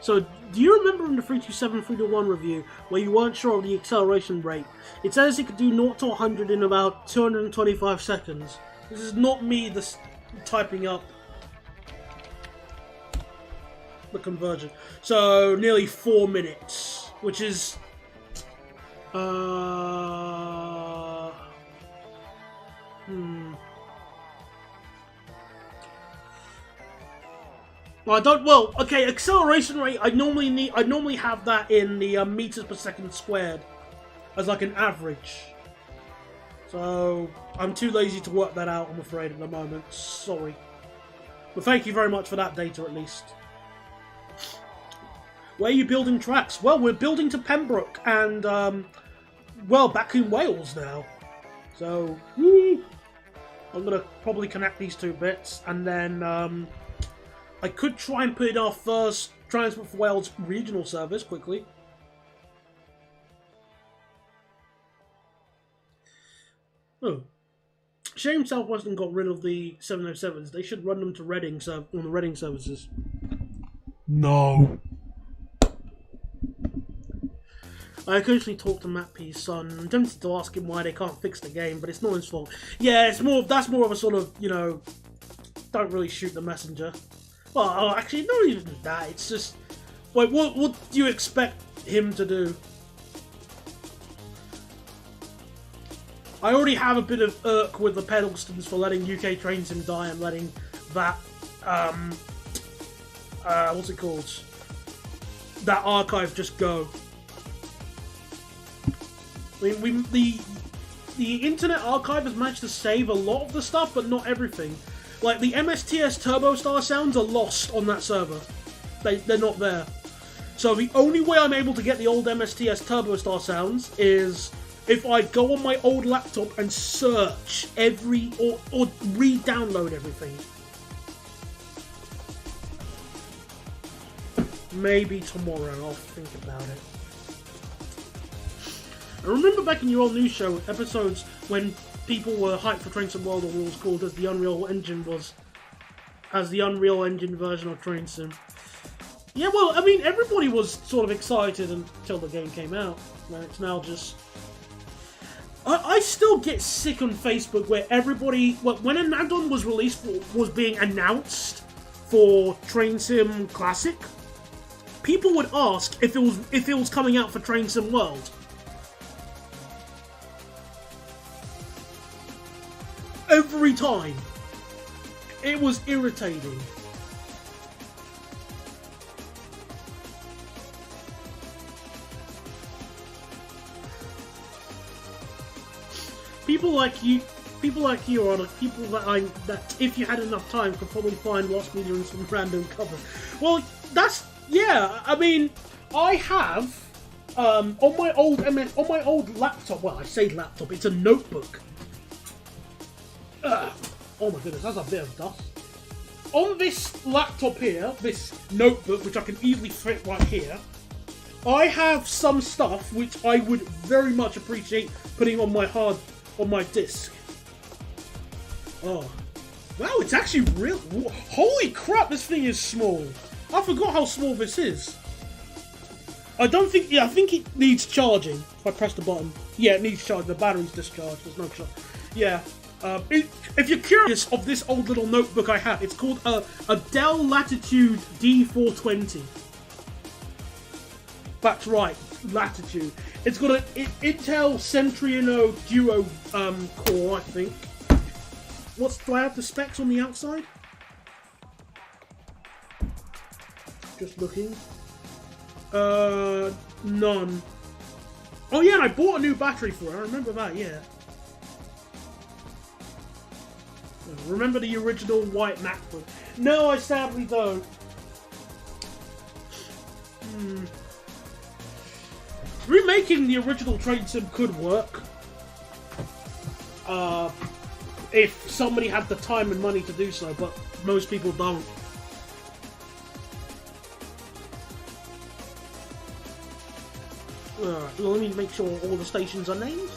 So, do you remember in the 327 321 review where you weren't sure of the acceleration rate? It says it could do 0 to 100 in about 225 seconds. This is not me typing up the conversion. So, nearly 4 minutes, which is... Okay, acceleration rate, I normally have that in the meters per second squared as like an average. So, I'm too lazy to work that out, I'm afraid, at the moment. Sorry. But thank you very much for that data, at least. Where are you building tracks? Well, we're building to Pembroke and, back in Wales now. So, woo! I'm going to probably connect these 2 bits, and then, I could try and put in our first Transport for Wales regional service quickly. Oh. Shame South Western got rid of the 707s. They should run them to Reading on the Reading services. No. I occasionally talk to Matt P's son. I'm tempted to ask him why they can't fix the game, but it's not his fault. Yeah, that's more of a sort of, don't really shoot the messenger. Well, actually, not even that. It's just, like, what do you expect him to do? I already have a bit of irk with the Pedalstons for letting UK Train Sim die and letting that, what's it called? That archive just go. I mean, the Internet Archive has managed to save a lot of the stuff, but not everything. Like, the MSTS Turbo Star sounds are lost on that server. They're not there. So the only way I'm able to get the old MSTS Turbo Star sounds is if I go on my old laptop and search or re-download everything. Maybe tomorrow, I'll think about it. I remember back in your old news show episodes when people were hyped for Train Sim World, or what it was called as the Unreal Engine version of Train Sim. Yeah, well, I mean, everybody was sort of excited until the game came out. It's now just... I still get sick on Facebook where everybody... Well, when an add-on was released, was being announced for Train Sim Classic, people would ask if it was coming out for Train Sim World. Every time. It was irritating. People like you are the people that if you had enough time could probably find Lost Media in some random cover. Well, yeah. I mean, I have on my old laptop. Well, I say laptop. It's a notebook. Oh my goodness, that's a bit of dust. On this laptop here, this notebook, which I can easily fit right here, I have some stuff which I would very much appreciate putting on my disc. Oh. Wow, it's actually real. Holy crap, this thing is small. I forgot how small this is. I think it needs charging. If I press the button. Yeah, it needs charging. The battery's discharged. There's no charge. Yeah. If you're curious of this old little notebook I have, it's called a Dell Latitude D420. That's right, Latitude. It's got an Intel Centrino Duo core, I think. Do I have the specs on the outside? Just looking. None. Oh yeah, and I bought a new battery for it. I remember that, yeah. Remember the original white MacBook? No, I sadly don't. Remaking the original Train Sim could work. If somebody had the time and money to do so, but most people don't. Alright, let me make sure all the stations are named.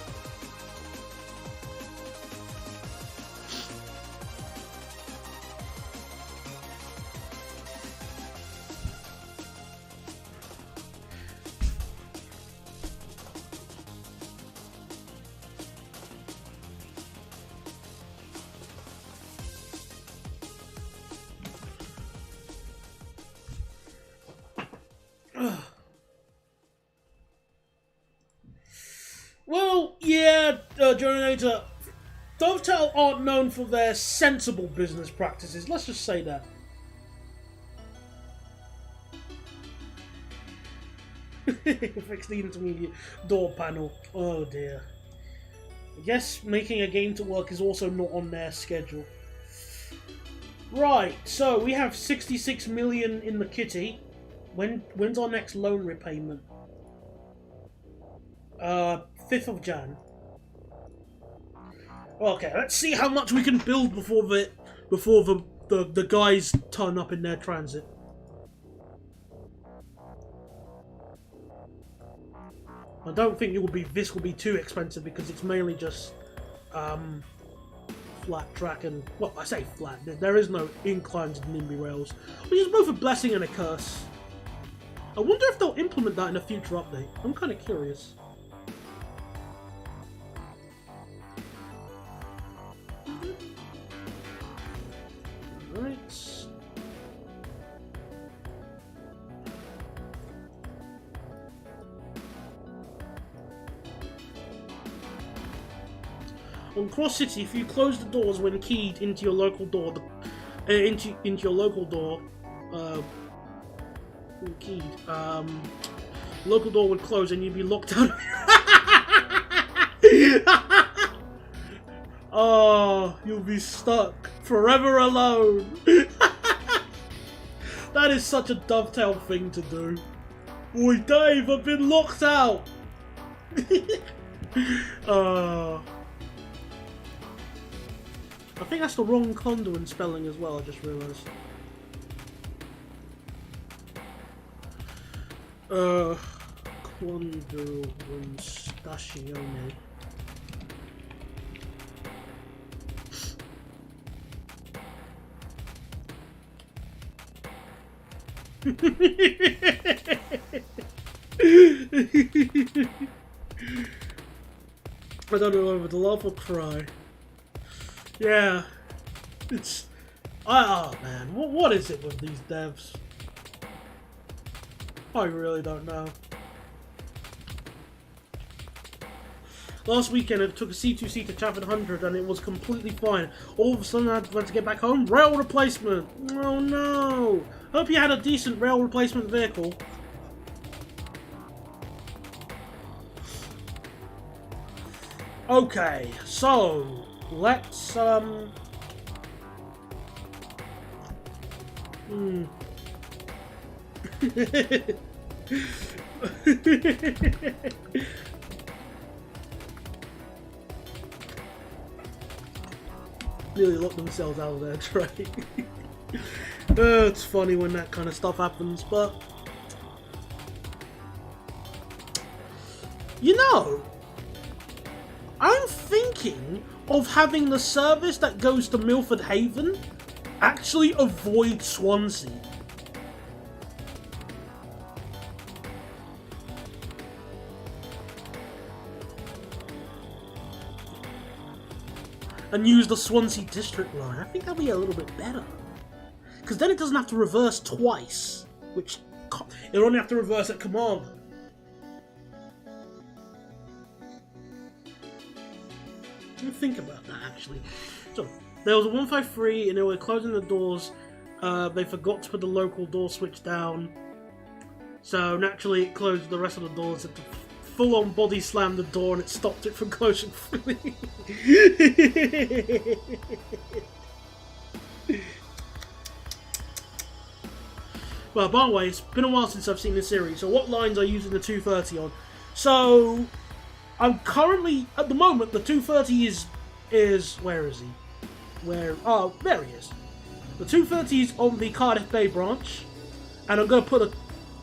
Well, yeah, Jonator, Dovetail aren't known for their sensible business practices, let's just say that. Fix the intermediate door panel. Oh dear. I guess making a game to work is also not on their schedule. Right, so we have 66 million in the kitty. When's our next loan repayment? 5th of Jan. Okay, let's see how much we can build before the guys turn up in their transit. I don't think this will be too expensive because it's mainly just flat track and, well, I say flat. There is no inclines in Nimby rails, which is both a blessing and a curse. I wonder if they'll implement that in a future update. I'm kind of curious. Right. On Cross City, if you close the doors when keyed into your local door, into your local door, keyed, local door would close and you'd be locked out. Oh, you'll be stuck forever alone. That is such a Dovetail thing to do. Oi, Dave, I've been locked out! I think that's the wrong Conduin spelling as well, I just realised. Conduin Stazione. I don't know whether to laugh or cry. Yeah, it's... Oh man, what is it with these devs? I really don't know. Last weekend I took a C2C to Chatham 100 and it was completely fine. All of a sudden I had to get back home. Rail replacement! Oh no! Hope you had a decent rail replacement vehicle. Okay, so let's Nearly locked themselves out of their tray. It's funny when that kind of stuff happens, but you know, I'm thinking of having the service that goes to Milford Haven actually avoid Swansea. And use the Swansea District line. I think that'll be a little bit better. Because then it doesn't have to reverse twice. Which, it'll only have to reverse at command. Think about that actually. So, there was a 153 and they were closing the doors. They forgot to put the local door switch down. So, naturally it closed the rest of the doors. It full-on body slammed the door and it stopped it from closing fully. Well, by the way, it's been a while since I've seen this series, so what lines are you using the 230 on? So, I'm currently, at the moment, the 230 is where is he? Oh, there he is. The 230 is on the Cardiff Bay branch, and I'm going to put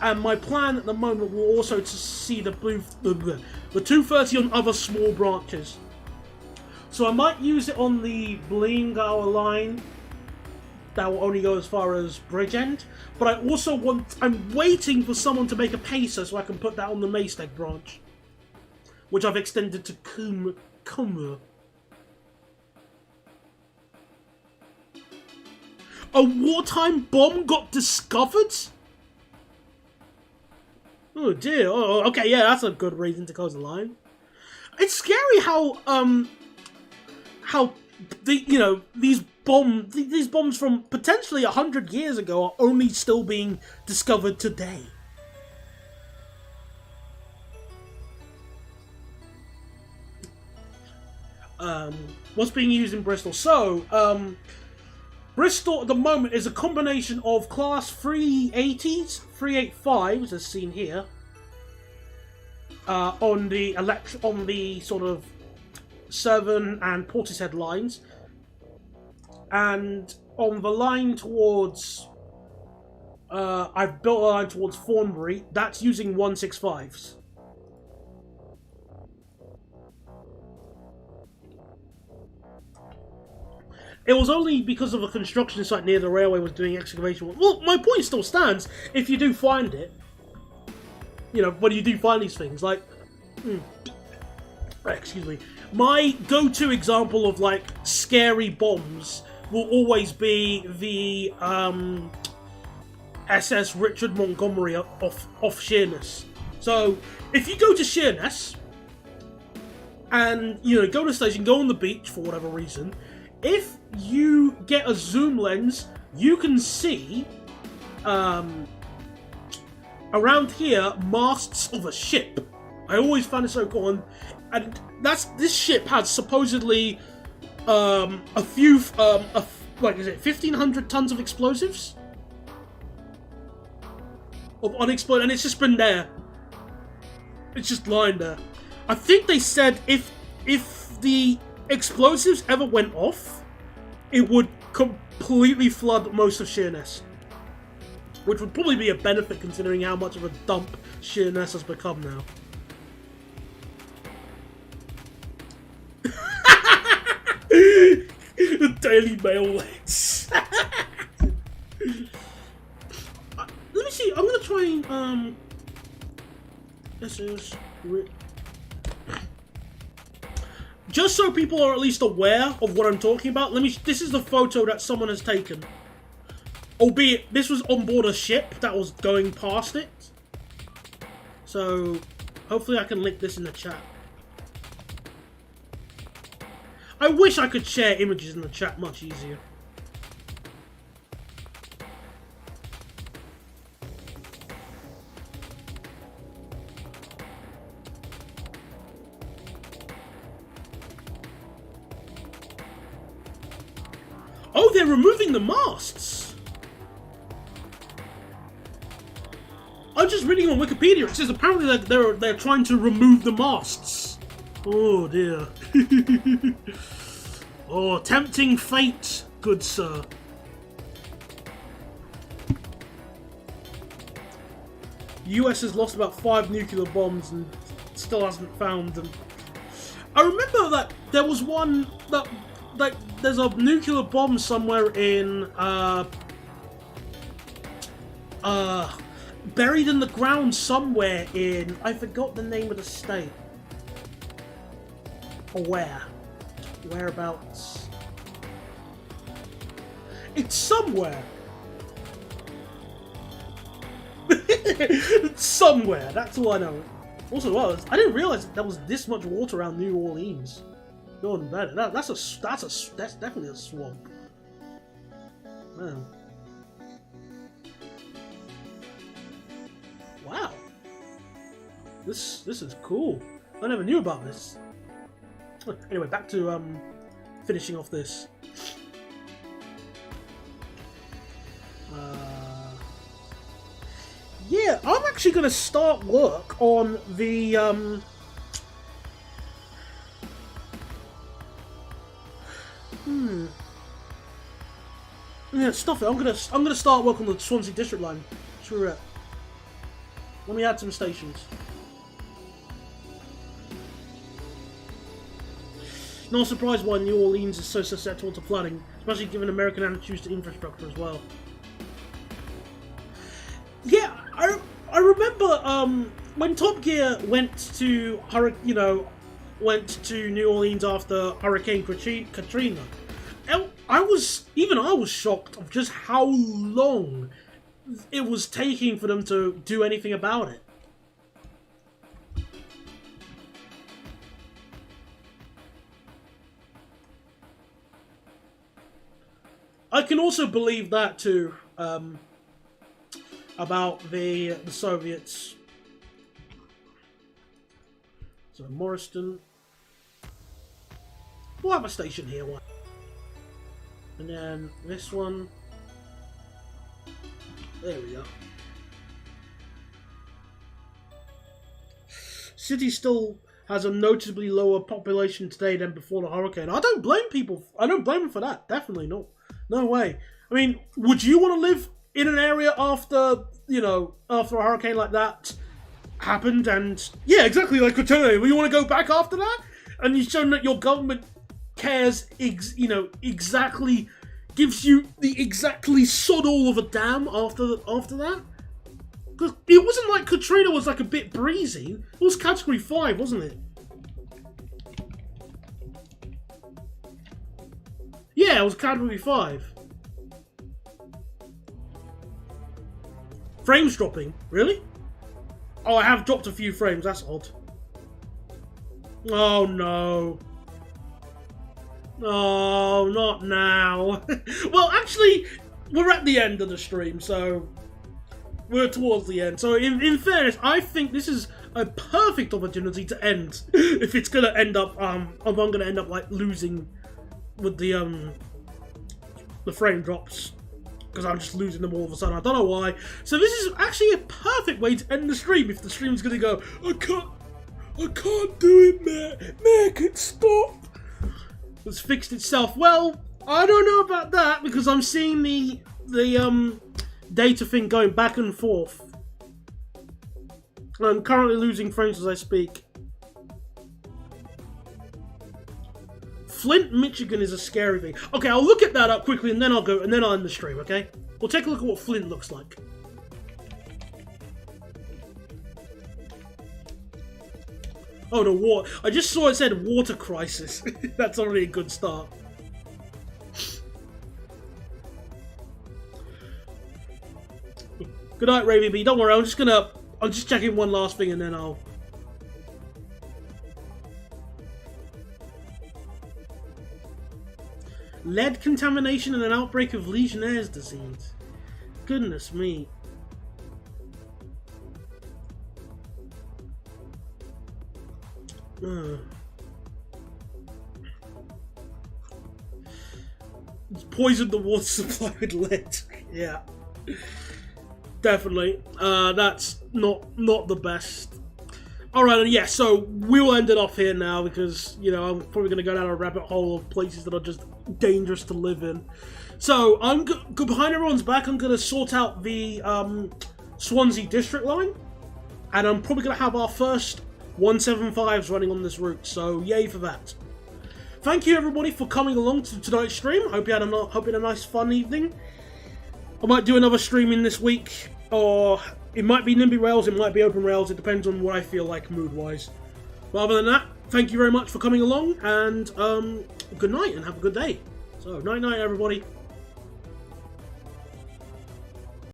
and my plan at the moment will also to see the 230 on other small branches. So I might use it on the Blingour line, that will only go as far as Bridgend, but I also I'm waiting for someone to make a pacer so I can put that on the Maesteg branch, which I've extended to Cumber. A wartime bomb got discovered? Oh dear. Oh, okay, yeah, that's a good reason to close the line. It's scary how these bombs from potentially 100 years ago are only still being discovered today. What's being used in Bristol? So, Bristol at the moment is a combination of Class 380s, 385s, as seen here, on the sort of Severn and Portishead lines, and on the line towards, I've built a line towards Thornbury, that's using 165s. It was only because of a construction site near the railway was doing excavation. Well, my point still stands. If you do find it, when you do find these things, like, excuse me, my go-to example of like scary bombs will always be the SS Richard Montgomery off Sheerness. So if you go to Sheerness and go to the station, go on the beach for whatever reason. If you get a zoom lens, you can see, around here, masts of a ship. I always found it so cool, and this ship has supposedly, a few, 1,500 tons of explosives? of unexploded, and it's just been there. It's just lying there. I think they said if the explosives ever went off, it would completely flood most of Sheerness. Which would probably be a benefit considering how much of a dump Sheerness has become now. The Daily Mail legs. Let me see, I'm gonna try and, this is... Just so people are at least aware of what I'm talking about, this is the photo that someone has taken. Albeit, this was on board a ship that was going past it. So, hopefully I can link this in the chat. I wish I could share images in the chat much easier. Oh, they're removing the masts! I'm just reading on Wikipedia. It says apparently that they're trying to remove the masts. Oh dear. Oh, tempting fate, good sir. US has lost about 5 nuclear bombs and still hasn't found them. I remember that there was one that, like, there's a nuclear bomb somewhere in buried in the ground somewhere in, I forgot the name of the state. Or where? Whereabouts? It's somewhere. It's somewhere, that's all I know. Also, I didn't realize there was this much water around New Orleans. Going better. That's definitely a swamp. Man. Wow. This is cool. I never knew about this. Anyway, back to finishing off this. Yeah, I'm actually going to start work on the yeah, stuff it. I'm gonna start work on the Swansea District line. Screw it. Let me add some stations. No surprise why New Orleans is so susceptible to flooding, especially given American attitudes to infrastructure as well. Yeah, I remember when Top Gear went to New Orleans after Hurricane Katrina. I was shocked of just how long it was taking for them to do anything about it. I can also believe that too, about the Soviets. So Morriston. We'll have a station here. And then this one. There we go. City still has a noticeably lower population today than before the hurricane. I don't blame people. I don't blame them for that. Definitely not. No way. I mean, would you want to live in an area after a hurricane like that happened? And yeah, exactly like Katrina. You want to go back after that? And you've shown that your government cares, exactly, gives you the exactly sod all of a dam after that. Because it wasn't like Katrina was like a bit breezy. It was Category 5, wasn't it? Yeah, it was Category 5. Frames dropping? Really? Oh, I have dropped a few frames. That's odd. Oh, no. Oh, not now. Well, actually, we're at the end of the stream, so we're towards the end. So, in fairness, I think this is a perfect opportunity to end. If it's gonna end up, if I'm gonna end up like losing with the frame drops. because I'm just losing them all of a sudden. I don't know why. So this is actually a perfect way to end the stream if the stream's going to go, I can't do it, man. Make it stop. It's fixed itself. Well, I don't know about that because I'm seeing the data thing going back and forth. I'm currently losing frames as I speak. Flint, Michigan is a scary thing. Okay, I'll look at that up quickly and then I'll end the stream, okay? We'll take a look at what Flint looks like. Oh, the war. I just saw it said water crisis. That's already a good start. Good night, Raven B. Don't worry, I'm just checking one last thing and then I'll... Lead contamination and an outbreak of Legionnaire's disease. Goodness me. Poisoned the water supply with lead. Yeah. Definitely. That's not the best. Alright, yeah, so we will end it off here now because, you know, I'm probably going to go down a rabbit hole of places that are just dangerous to live in. So, behind everyone's back, I'm going to sort out the Swansea district line. And I'm probably going to have our first 175s running on this route, so yay for that. Thank you everybody for coming along to tonight's stream. Hope you had a nice fun evening. I might do another stream in this week, or it might be Nimby Rails, it might be Open Rails, it depends on what I feel like mood-wise. But other than that, thank you very much for coming along, and good night and have a good day. So, night-night everybody.